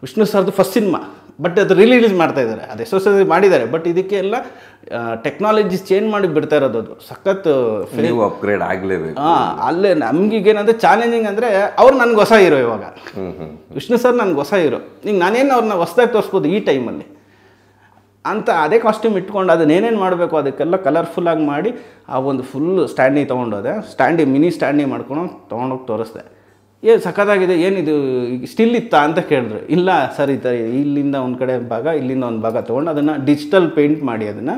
ವಿಷ್ಣು ಸರ್ದು ಫಸ್ಟ್ ಸಿನಿಮಾ, ಬಟ್ ಅದು ರಿಲೀಸ್ ಮಾಡ್ತಾಯಿದ್ದಾರೆ, ಅದು SOS ಮಾಡಿದ್ದಾರೆ. ಬಟ್ ಇದಕ್ಕೆ ಎಲ್ಲ ಟೆಕ್ನಾಲಜೀಸ್ ಚೇಂಜ್ ಮಾಡಿ ಬಿಡ್ತಾ ಇರೋದು. ಅದು ಸಖತ್ ಅಪ್ಗ್ರೇಡ್ ಆಗಲೇಬೇಕು. ಅಲ್ಲೇ ನಮಗೀಗೇನಂದರೆ ಚಾಲೆಂಜಿಂಗ್ ಅಂದರೆ ಅವ್ರು ನನಗೆ ಹೊಸ ಹೀರೋ. ಇವಾಗ ವಿಷ್ಣು ಸರ್ ನನಗೆ ಹೊಸ ಹೀರೋ. ಈಗ ನಾನೇನು ಅವ್ರನ್ನ ಹೊಸದಾಗಿ ತೋರಿಸ್ಬೋದು ಈ ಟೈಮಲ್ಲಿ ಅಂತ. ಅದೇ ಕಾಸ್ಟ್ಯೂಮ್ ಇಟ್ಕೊಂಡು ಅದನ್ನೇನೇನು ಮಾಡಬೇಕು ಅದಕ್ಕೆಲ್ಲ ಕಲರ್ಫುಲ್ಲಾಗಿ ಮಾಡಿ ಆ ಒಂದು ಫುಲ್ ಸ್ಟ್ಯಾಂಡಿ ತೊಗೊಂಡೋದೆ. ಮಿನಿ ಸ್ಟ್ಯಾಂಡಿ ಮಾಡ್ಕೊಂಡು ತೊಗೊಂಡೋಗಿ ತೋರಿಸ್ದೆ. ಸಖತ್ತಾಗಿದೆ, ಏನಿದು ಸ್ಟಿಲ್ ಇತ್ತಾ ಅಂತ ಕೇಳಿದ್ರು. ಇಲ್ಲ ಸರ್, ಈ ಥರ ಇಲ್ಲಿಂದ ಒಂದು ಕಡೆ ಭಾಗ, ಇಲ್ಲಿಂದ ಒಂದು ಭಾಗ ತೊಗೊಂಡು ಅದನ್ನು ಡಿಜಿಟಲ್ ಪೇಂಟ್ ಮಾಡಿ ಅದನ್ನು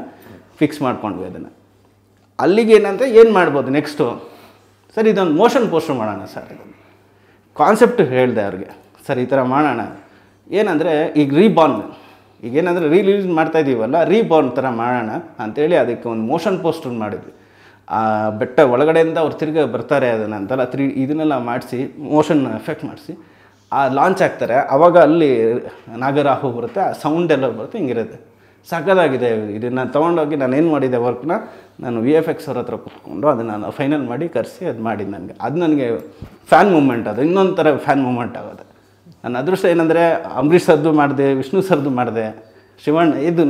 ಫಿಕ್ಸ್ ಮಾಡ್ಕೊಂಡ್ವಿ. ಅದನ್ನು ಅಲ್ಲಿಗೆ ಏನಂತ ಏನು ಮಾಡ್ಬೋದು ನೆಕ್ಸ್ಟು, ಸರ್ ಇದೊಂದು ಮೋಷನ್ ಪೋಸ್ಟರ್ ಮಾಡೋಣ ಸರ್. ಇದನ್ನು ಕಾನ್ಸೆಪ್ಟ್ ಹೇಳಿದೆ ಅವ್ರಿಗೆ, ಸರ್ ಈ ಥರ ಮಾಡೋಣ. ಏನಂದರೆ ಈಗ ರೀಬಾರ್ನ್, ಈಗೇನಂದರೆ ರಿಲೀಸ್ ಮಾಡ್ತಾಯಿದ್ದೀವಲ್ಲ, ರೀಬಾರ್ನ್ ಥರ ಮಾಡೋಣ ಅಂಥೇಳಿ ಅದಕ್ಕೆ ಒಂದು ಮೋಷನ್ ಪೋಸ್ಟರ್ ಮಾಡಿದ್ವಿ. ಆ ಬೆಟ್ಟ ಒಳಗಡೆಯಿಂದ ಅವ್ರು ತಿರ್ಗಿ ಬರ್ತಾರೆ ಅದನ್ನು ಅಂತೆಲ್ಲ ಇದನ್ನೆಲ್ಲ ಮಾಡಿಸಿ ಮೋಷನ್ ಎಫೆಕ್ಟ್ ಮಾಡಿಸಿ ಲಾಂಚ್ ಆಗ್ತಾರೆ. ಆವಾಗ ಅಲ್ಲಿ ನಾಗರಾಹು ಬರುತ್ತೆ, ಆ ಸೌಂಡ್ ಎಲ್ಲ ಬರುತ್ತೆ, ಹಿಂಗಿರುತ್ತೆ. ಸಖತ್ತಾಗಿದೆ. ಇದನ್ನು ತೊಗೊಂಡೋಗಿ ನಾನು ಏನು ಮಾಡಿದ್ದೆ ವರ್ಕ್ನ, ನಾನು VFX ಅವ್ರ ಹತ್ರ ಕೂತ್ಕೊಂಡು ಅದನ್ನು ಫೈನಲ್ ಮಾಡಿ ಕರೆಸಿ ಅದು ಮಾಡಿದ್ದು ನನಗೆ. ಅದು ನನಗೆ ಫ್ಯಾನ್ ಮೂಮೆಂಟ್, ಅದು ಇನ್ನೊಂದು ಥರ ಫ್ಯಾನ್ ಮೂಮೆಂಟ್ ಆಗೋದು. ನನ್ನ ಅದೃಷ್ಟ ಏನಂದರೆ ಅಂಬರೀಷ್ ಸರ್ದು ಮಾಡಿದೆ, ವಿಷ್ಣು ಸರ್ದು ಮಾಡಿದೆ, ಶಿವಣ್ಣ, ಇದು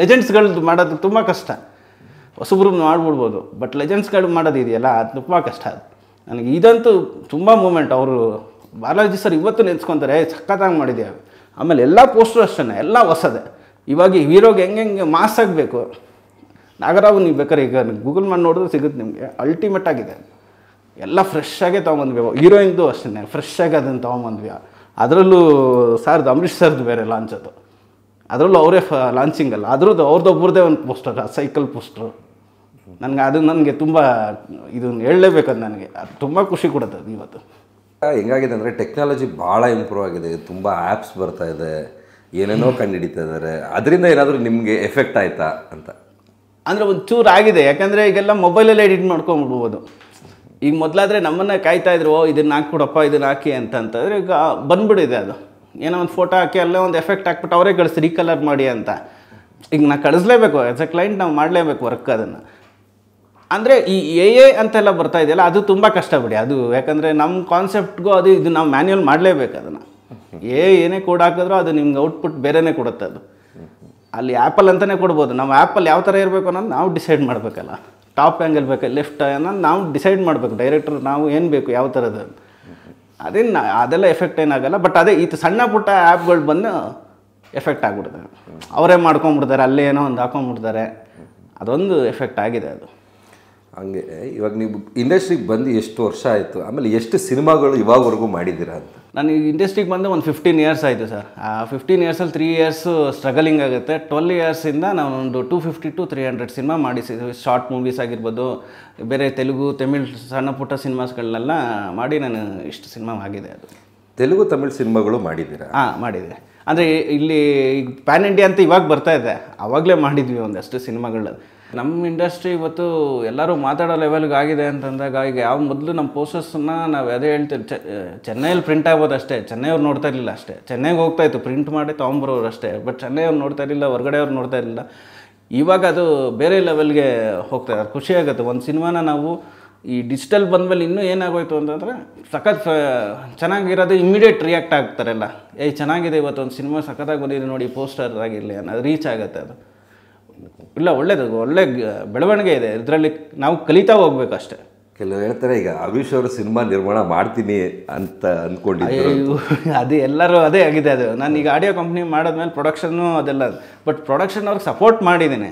ಲೆಜೆಂಡ್ಸ್ಗಳದ್ದು ಮಾಡೋದು ತುಂಬ ಕಷ್ಟ. ಹೊಸಬ್ರು ಮಾಡ್ಬಿಡ್ಬೋದು, ಬಟ್ ಲೆಜೆಂಡ್ಸ್ಗಳು ಮಾಡೋದು ಇದೆಯಲ್ಲ ಅದು ತುಂಬ ಕಷ್ಟ. ಅದು ನನಗೆ ಇದಂತೂ ತುಂಬ ಮೂಮೆಂಟ್. ಅವರು ಬಾಲಾಜಿ ಸರ್ ಇವತ್ತು ನೆನೆಸ್ಕೊತಾರೆ, ಸಖತ್ತಾಗಿ ಮಾಡಿದೆ. ಆಮೇಲೆ ಎಲ್ಲ ಪೋಸ್ಟರ್ ಅಷ್ಟೇ, ಎಲ್ಲ ಹೊಸದೇ. ಇವಾಗ ಹೀರೋಗೆ ಹೆಂಗೆ ಮಾಸ್ ಆಗಬೇಕು, ನಾಗರಾವ್ ನೀವು ಬೇಕಾದ್ರೆ ಈಗ ಗೂಗಲ್ ಮಾಡಿ ನೋಡಿದ್ರೆ ಸಿಗುತ್ತೆ ನಿಮಗೆ. ಅಲ್ಟಿಮೇಟ್ ಆಗಿದೆ, ಎಲ್ಲ ಫ್ರೆಶ್ ಆಗೇ ತೊಗೊಂಬಂದ್ವಿ. ಹೀರೋಯಿನ್ದು ಅಷ್ಟೇ ಫ್ರೆಶ್ ಆಗಿ ಅದನ್ನು ತೊಗೊಂಬಂದ್ವಿ. ಅದರಲ್ಲೂ ಅಂಬರೀಷ್ ಸರ್ದು ಬೇರೆ ಲಾಂಚ್, ಅದು ಅದರಲ್ಲೂ ಅವರೇ ಲಾಂಚಿಂಗ್ ಅಲ್ಲ, ಅವ್ರದ್ದೊಬ್ಬರದೇ ಒಂದು ಪೋಸ್ಟರ್, ಸೈಕಲ್ ಪೋಸ್ಟ್ರು. ನನಗೆ ತುಂಬ ಇದನ್ನು ಹೇಳಲೇಬೇಕದು. ನನಗೆ ಅದು ತುಂಬ ಖುಷಿ ಕೊಡುತ್ತೆ ಅದು. ಇವತ್ತು ಹೆಂಗಾಗಿದೆ ಅಂದರೆ ಟೆಕ್ನಾಲಜಿ ಭಾಳ ಇಂಪ್ರೂವ್ ಆಗಿದೆ, ತುಂಬ ಆ್ಯಪ್ಸ್ ಬರ್ತಾ ಇದೆ, ಏನೇನೋ ಕಂಡುಹಿಡಿತಾ ಇದ್ದಾರೆ. ಅದರಿಂದ ಏನಾದರೂ ನಿಮಗೆ ಎಫೆಕ್ಟ್ ಆಯಿತಾ ಅಂತ? ಅಂದರೆ ಒಂಚೂರು ಆಗಿದೆ, ಯಾಕಂದರೆ ಈಗೆಲ್ಲ ಮೊಬೈಲಲ್ಲೇ ಎಡಿಟ್ ಮಾಡ್ಕೊಂಡ್ಬಿಡ್ಬೋದು. ಈಗ ಮೊದಲಾದರೆ ನಮ್ಮನ್ನು ಕಾಯ್ತಾಯಿದ್ರು, ಇದನ್ನು ಹಾಕ್ಬಿಡಪ್ಪ, ಇದನ್ನು ಹಾಕಿ ಅಂತಂತಂದರೆ ಈಗ ಬಂದ್ಬಿಡಿದೆ. ಅದು ಏನೋ ಒಂದು ಫೋಟೋ ಹಾಕಿ ಅಲ್ಲೇ ಒಂದು ಎಫೆಕ್ಟ್ ಹಾಕ್ಬಿಟ್ಟು ಅವರೇ ಕಳಿಸಿ ರೀಕಲರ್ ಮಾಡಿ ಅಂತ. ಈಗ ನಾವು ಕಳಿಸ್ಲೇಬೇಕು, ಆ್ಯಸ್ ಎ ಕ್ಲೈಂಟ್ ನಾವು ಮಾಡಲೇಬೇಕು ವರ್ಕ್ ಅದನ್ನು. ಅಂದರೆ ಈ AI ಅಂತೆಲ್ಲ ಬರ್ತಾ ಇದೆಯಲ್ಲ, ಅದು ತುಂಬ ಕಷ್ಟ ಬಿಡಿ ಅದು. ಯಾಕಂದರೆ ನಮ್ಮ ಕಾನ್ಸೆಪ್ಟ್ಗೂ ಅದು ಇದು ನಾವು ಮ್ಯಾನ್ಯುವಲ್ ಮಾಡಲೇಬೇಕು ಅದನ್ನು. ಏನೇ ಕೋಡ್ ಹಾಕಿದ್ರೂ ಅದು ನಿಮ್ಗೆ ಔಟ್ಪುಟ್ ಬೇರೆಯೇ ಕೊಡುತ್ತೆ. ಅದು ಅಲ್ಲಿ ಆ್ಯಪಲ್ ಅಂತಲೇ ಕೊಡ್ಬೋದು. ನಮ್ಮ ಆ್ಯಪಲ್ಲಿ ಯಾವ ಥರ ಇರಬೇಕು ಅನ್ನೋದು ನಾವು ಡಿಸೈಡ್ ಮಾಡಬೇಕಲ್ಲ. ಟಾಪ್ ಆ್ಯಂಗಲ್ ಬೇಕು, ಲೆಫ್ಟ್ ಅನ್ನೋದು ನಾವು ಡಿಸೈಡ್ ಮಾಡಬೇಕು. ಡೈರೆಕ್ಟ್ರು ನಾವು ಏನು ಬೇಕು, ಯಾವ ಥರದ್ದು, ಅದೆಲ್ಲ ಎಫೆಕ್ಟ್ ಏನಾಗಲ್ಲ. ಬಟ್ ಅದೇ ಇದು ಸಣ್ಣ ಪುಟ್ಟ ಆ್ಯಪ್ಗಳು ಬಂದು ಎಫೆಕ್ಟ್ ಆಗಿಬಿಡ್ತಾರೆ. ಅವರೇ ಮಾಡ್ಕೊಂಬಿಡ್ತಾರೆ, ಅಲ್ಲೇ ಏನೋ ಒಂದು ಹಾಕೊಂಡ್ಬಿಡ್ತಾರೆ. ಅದೊಂದು ಎಫೆಕ್ಟ್ ಆಗಿದೆ ಅದು. ಹಂಗೆ ಇವಾಗ ನೀವು ಇಂಡಸ್ಟ್ರಿಗೆ ಬಂದು ಎಷ್ಟು ವರ್ಷ ಆಯಿತು? ಆಮೇಲೆ ಎಷ್ಟು ಸಿನಿಮಾಗಳು ಇವಾಗವರೆಗೂ ಮಾಡಿದ್ದೀರಾ ಅಂತ? ನಾನು ಈ ಇಂಡಸ್ಟ್ರಿಗೆ ಬಂದು ಒಂದು 15 ಇಯರ್ಸ್ ಆಯಿತು ಸರ್. ಆ 15 ಇಯರ್ಸಲ್ಲಿ 3 ಇಯರ್ಸು ಸ್ಟ್ರಗಲಿಂಗ್ ಆಗುತ್ತೆ. 12 ಇಯರ್ಸಿಂದ ನಾವು ಒಂದು 250 to 300 ಸಿನಿಮಾ ಮಾಡಿಸಿದ್ವಿ. ಶಾರ್ಟ್ ಮೂವೀಸ್ ಆಗಿರ್ಬೋದು, ಬೇರೆ ತೆಲುಗು, ತಮಿಳ್ ಸಣ್ಣ ಪುಟ್ಟ ಸಿನಿಮಾಸ್ಗಳನ್ನೆಲ್ಲ ಮಾಡಿ ನಾನು ಇಷ್ಟು ಸಿನಿಮಾ ಆಗಿದೆ. ಅದು ತೆಲುಗು ತಮಿಳ್ ಸಿನಿಮಾಗಳು ಮಾಡಿದ್ದೀರಾ? ಮಾಡಿದೆ. ಅಂದರೆ ಇಲ್ಲಿ ಈಗ ಪ್ಯಾನ್ ಇಂಡಿಯಾ ಅಂತ ಇವಾಗ ಬರ್ತಾ ಇದೆ, ಆವಾಗಲೇ ಮಾಡಿದ್ವಿ ಒಂದಷ್ಟು ಸಿನಿಮಾಗಳು. ನಮ್ಮ ಇಂಡಸ್ಟ್ರಿ ಇವತ್ತು ಎಲ್ಲರೂ ಮಾತಾಡೋ ಲೆವೆಲ್ಗೆ ಆಗಿದೆ ಅಂತಂದಾಗ, ಈಗ ಯಾವ ಮೊದಲು ನಮ್ಮ ಪೋಸ್ಟರ್ಸನ್ನ ನಾವು ಅದೇ ಹೇಳ್ತೀವಿ, ಚೆನ್ನೈಯಲ್ಲಿ ಪ್ರಿಂಟ್ ಆಗ್ಬೋದು ಅಷ್ಟೇ. ಚೆನ್ನೈಯವ್ರು ನೋಡ್ತಾ ಇರಲಿಲ್ಲ ಅಷ್ಟೇ. ಚೆನ್ನೈಗೆ ಹೋಗ್ತಾಯಿತ್ತು ಪ್ರಿಂಟ್ ಮಾಡಿ ತೊಗೊಂಬರೋರು ಅಷ್ಟೇ. ಬಟ್ ಚೆನ್ನೈಯವ್ರು ನೋಡ್ತಾ ಇರಲಿಲ್ಲ, ಹೊರಗಡೆಯವ್ರು ನೋಡ್ತಾ ಇರಲಿಲ್ಲ. ಇವಾಗ ಅದು ಬೇರೆ ಲೆವೆಲ್ಗೆ ಹೋಗ್ತಾ ಇದೆ. ಖುಷಿಯಾಗುತ್ತೆ. ಒಂದು ಸಿನಿಮಾನ ನಾವು ಈ ಡಿಜಿಟಲ್ ಬಂದಮೇಲೆ ಇನ್ನೂ ಏನಾಗೋಯ್ತು ಅಂತಂದರೆ ಸಖತ್ ಚೆನ್ನಾಗಿರೋದು ಇಮ್ಮಿಡಿಯೇಟ್ ರಿಯಾಕ್ಟ್ ಆಗ್ತಾರಲ್ಲ, ಚೆನ್ನಾಗಿದೆ ಇವತ್ತು ಒಂದು ಸಿನಿಮಾ ಸಖತ್ತಾಗಿ ಬಂದಿದೆ ನೋಡಿ, ಪೋಸ್ಟರ್ ಆಗಿರಲಿ ಅನ್ನೋದು ರೀಚ್ ಆಗುತ್ತೆ. ಅದು ಇಲ್ಲ, ಒಳ್ಳೆ ಬೆಳವಣಿಗೆ ಇದೆ ಇದರಲ್ಲಿ, ನಾವು ಕಲಿತಾ ಹೋಗ್ಬೇಕು ಅಷ್ಟೇ. ಕೆಲವರು ಹೇಳ್ತಾರೆ ಈಗ ಅವಿಶ್ ಅವರು ಸಿನಿಮಾ ನಿರ್ಮಾಣ ಮಾಡ್ತೀನಿ ಅಂತ ಅಂದ್ಕೊಂಡಿದ್ದು, ಅದು ಎಲ್ಲರೂ ಅದೇ ಆಗಿದೆ. ಅದು ನಾನು ಈಗ ಆಡಿಯೋ ಕಂಪ್ನಿ ಮಾಡಿದ್ಮೇಲೆ ಪ್ರೊಡಕ್ಷನ್ನು ಅದೆಲ್ಲ, ಬಟ್ ಪ್ರೊಡಕ್ಷನ್ ಅವ್ರಿಗೆ ಸಪೋರ್ಟ್ ಮಾಡಿದ್ದೀನಿ.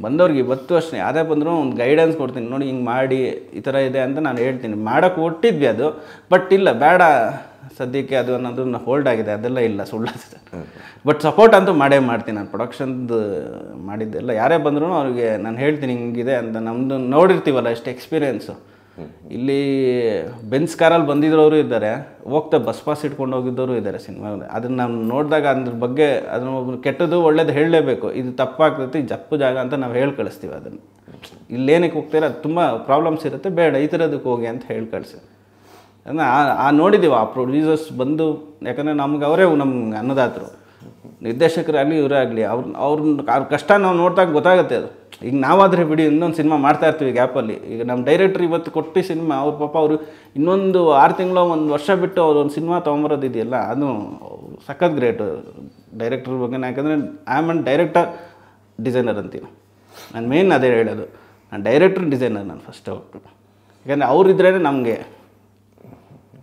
ಬಂದವ್ರಿಗೆ ಇವತ್ತು ಅಷ್ಟೇ ಯಾವುದೇ ಬಂದರೂ ಒಂದು ಗೈಡೆನ್ಸ್ ಕೊಡ್ತೀನಿ, ನೋಡಿ ಹಿಂಗೆ ಮಾಡಿ ಈ ಥರ ಇದೆ ಅಂತ ನಾನು ಹೇಳ್ತೀನಿ. ಮಾಡೋಕ್ಕೆ ಒಟ್ಟಿದ್ವಿ ಅದು, ಬಟ್ ಇಲ್ಲ ಬೇಡ ಸದ್ಯಕ್ಕೆ ಅದು ಅನ್ನೋದನ್ನ ಹೋಲ್ಡ್ ಆಗಿದೆ, ಅದೆಲ್ಲ ಇಲ್ಲ, ಸುಳ್ಳು. ಬಟ್ ಸಪೋರ್ಟ್ ಅಂತೂ ಮಾಡೇ ಮಾಡ್ತೀನಿ. ನಾನು ಪ್ರೊಡಕ್ಷನ್ದು ಮಾಡಿದ್ದೆಲ್ಲ ಯಾರೇ ಬಂದರೂ ಅವ್ರಿಗೆ ನಾನು ಹೇಳ್ತೀನಿ ಹಿಂಗಿದೆ ಅಂತ. ನಮ್ಮದು ನೋಡಿರ್ತೀವಲ್ಲ ಎಷ್ಟು ಎಕ್ಸ್ಪೀರಿಯೆನ್ಸು. ಇಲ್ಲಿ ಬೆನ್ಸ್ ಕಾರಲ್ಲಿ ಬಂದಿದ್ದವರು ಇದ್ದಾರೆ, ಹೋಗ್ತಾ ಬಸ್ ಪಾಸ್ ಇಟ್ಕೊಂಡು ಹೋಗಿದ್ದವರು ಇದ್ದಾರೆ ಸಿನಿಮಾ. ಅದನ್ನು ನಾವು ನೋಡಿದಾಗ ಅದ್ರ ಬಗ್ಗೆ ಅದನ್ನು ಕೆಟ್ಟದ್ದು ಒಳ್ಳೇದು ಹೇಳಲೇಬೇಕು. ಇದು ತಪ್ಪಾಗ್ತೈತಿ, ಜಪ್ಪು ಜಾಗ ಅಂತ ನಾವು ಹೇಳಿ ಕಳಿಸ್ತೀವಿ. ಅದನ್ನು ಇಲ್ಲೇನಕ್ಕೆ ಹೋಗ್ತೀರ, ಅದು ತುಂಬ ಪ್ರಾಬ್ಲಮ್ಸ್ ಇರುತ್ತೆ, ಬೇಡ ಈ ಥರದಕ್ಕೆ ಹೋಗಿ ಅಂತ ಹೇಳಿ ಕಳಿಸಿ. ಅಂದರೆ ನೋಡಿದ್ದೀವಿ ಆ ಪ್ರೊಡ್ಯೂಸರ್ಸ್ ಬಂದು, ಯಾಕಂದರೆ ನಮ್ಗೆ ಅವರೇ ನಮ್ಗೆ ಅನ್ನದಾತರು, ನಿರ್ದೇಶಕರಾಗಲಿ ಇವರೇ ಆಗಲಿ, ಅವ್ರ ಕಷ್ಟ ನಾವು ನೋಡಿದಾಗ ಗೊತ್ತಾಗುತ್ತೆ. ಅದು ಈಗ ನಾವಾದರೆ ಬಿಡಿ ಇನ್ನೊಂದು ಸಿನಿಮಾ ಮಾಡ್ತಾಯಿರ್ತೀವಿ ಗ್ಯಾಪಲ್ಲಿ. ಈಗ ನಮ್ಮ ಡೈರೆಕ್ಟ್ರ್ ಇವತ್ತು ಕೊಟ್ಟು ಸಿನಿಮಾ, ಅವ್ರ ಪಾಪ ಅವರು ಇನ್ನೊಂದು 6 ತಿಂಗಳು 1 ವರ್ಷ ಬಿಟ್ಟು ಅವ್ರು ಒಂದು ಸಿನಿಮಾ ತೊಗೊಂಬರೋದು ಇದೆಯಲ್ಲ, ಅದು ಸಖತ್ ಗ್ರೇಟು ಡೈರೆಕ್ಟ್ರ್ ಬಗ್ಗೆ. ಯಾಕಂದರೆ I am an director designer ಅಂತೀನಿ ನಾನು, ಮೇನ್ ಅದೇ ಹೇಳೋದು. ನಾನು ಡೈರೆಕ್ಟ್ರ್ ಡಿಸೈನರ್ ನಾನು ಫಸ್ಟ್ ಹೋಗ್ಬಿಟ್ಟು. ಯಾಕಂದರೆ ಅವರಿದ್ರೇ ನಮಗೆ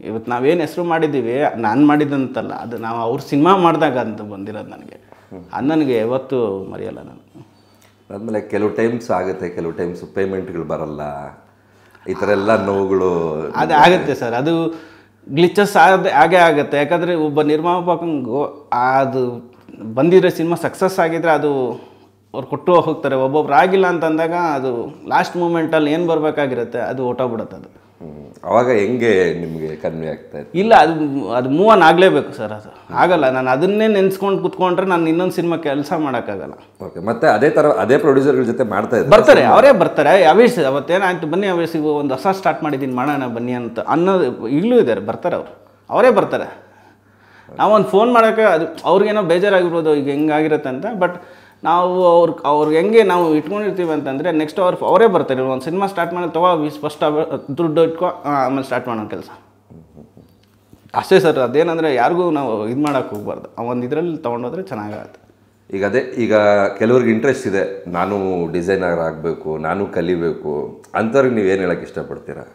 ಇವತ್ತು ನಾವೇನು ಹೆಸರು ಮಾಡಿದ್ದೀವಿ, ನಾನು ಮಾಡಿದ್ದಂತಲ್ಲ, ಅದು ನಾವು ಅವ್ರ ಸಿನಿಮಾ ಮಾಡಿದಾಗ ಅಂತ ಬಂದಿರೋದು ನನಗೆ. ಅದು ನನಗೆ ಯಾವತ್ತೂ ಮರೆಯಲ್ಲ ನಾನು. ಆದಮೇಲೆ ಕೆಲವು ಟೈಮ್ಸ್ ಆಗುತ್ತೆ, ಕೆಲವು ಟೈಮ್ಸ್ ಪೇಮೆಂಟ್ಗಳು ಬರಲ್ಲ, ಈ ಥರ ಎಲ್ಲ ನೋವುಗಳು ಅದು ಆಗುತ್ತೆ ಸರ್. ಅದು ಗ್ಲಿಚಸ್ ಹಾಗೇ ಆಗುತ್ತೆ. ಯಾಕಂದರೆ ಒಬ್ಬ ನಿರ್ಮಾಪಕಂಗೂ ಅದು ಬಂದಿರೋ ಸಿನಿಮಾ ಸಕ್ಸಸ್ ಆಗಿದ್ರೆ ಅದು ಅವ್ರು ಕೊಟ್ಟು ಹೋಗ್ತಾರೆ. ಒಬ್ಬೊಬ್ರು ಆಗಿಲ್ಲ ಅಂತಂದಾಗ ಅದು ಲಾಸ್ಟ್ ಮೂಮೆಂಟಲ್ಲಿ ಏನು ಬರಬೇಕಾಗಿರುತ್ತೆ ಅದು ಹೊಟ್ಟೋಗ್ಬಿಡುತ್ತೆ. ಅದು ಅವಾಗ ಹೆಂಗೆ ನಿಮಗೆ ಕನ್ವೆ ಆಗ್ತಾ ಇತ್ತು? ಇಲ್ಲ, ಅದು ಮೂವ್ ಆನ್ ಆಗಲೇಬೇಕು ಸರ್. ಅದು ಆಗಲ್ಲ. ನಾನು ಅದನ್ನೇ ನೆನೆಸ್ಕೊಂಡು ಕೂತ್ಕೊಂಡ್ರೆ ನಾನು ಇನ್ನೊಂದು ಸಿನಿಮಾ ಕೆಲಸ ಮಾಡೋಕ್ಕಾಗಲ್ಲ. ಓಕೆ, ಮತ್ತೆ ಅದೇ ಥರ ಅದೇ ಪ್ರೊಡ್ಯೂಸರ್ಗಳ ಜೊತೆ ಮಾಡ್ತಾ ಇದ್ದಾರೆ, ಬರ್ತಾರೆ, ಅವರೇ ಬರ್ತಾರೆ. ಅವೇಶ್ ಅವತ್ತೇನಾಯ್ತು, ಬನ್ನಿ ಅವೇಶ್ ಒಂದು ಹೊಸ ಸ್ಟಾರ್ಟ್ ಮಾಡಿದ್ದೀನಿ ಮಾಡೋಣ ಬನ್ನಿ ಅಂತ ಅನ್ನೋದು ಈಗಲೂ ಇದ್ದಾರೆ, ಬರ್ತಾರೆ ಅವರೇ ಬರ್ತಾರೆ. ನಾವೊಂದು ಫೋನ್ ಮಾಡೋಕ್ಕೆ ಅದು ಅವ್ರಿಗೇನೋ ಬೇಜಾರಾಗಿರ್ಬೋದು, ಈಗ ಹೆಂಗಾಗಿರುತ್ತೆ ಅಂತ. ಬಟ್ ನಾವು ಅವ್ರಿಗೆ ಹೆಂಗೆ ನಾವು ಇಟ್ಕೊಂಡಿರ್ತೀವಿ ಅಂತಂದರೆ ನೆಕ್ಸ್ಟ್ ಅವರೇ ಬರ್ತಾರೆ. ಒಂದು ಸಿನಿಮಾ ಸ್ಟಾರ್ಟ್ ಮಾಡಿ ತಗೋ ಫಸ್ಟ್ ದುಡ್ಡು ಇಟ್ಕೊ, ಆಮೇಲೆ ಸ್ಟಾರ್ಟ್ ಮಾಡೋ ಕೆಲಸ ಅಷ್ಟೇ ಸರ್. ಅದೇನಂದರೆ ಯಾರಿಗೂ ನಾವು ಇದು ಮಾಡೋಕ್ಕೆ ಹೋಗ್ಬಾರ್ದು, ಒಂದು ಇದರಲ್ಲಿ ತೊಗೊಂಡೋದ್ರೆ ಚೆನ್ನಾಗಾಗುತ್ತೆ. ಈಗ ಕೆಲವ್ರಿಗೆ ಇಂಟ್ರೆಸ್ಟ್ ಇದೆ, ನಾನು ಡಿಸೈನರ್ ಆಗಬೇಕು, ನಾನು ಕಲಿಬೇಕು ಅಂಥವ್ರಿಗೆ ನೀವು ಏನು ಹೇಳೋಕ್ಕೆ ಇಷ್ಟಪಡ್ತೀರಾ?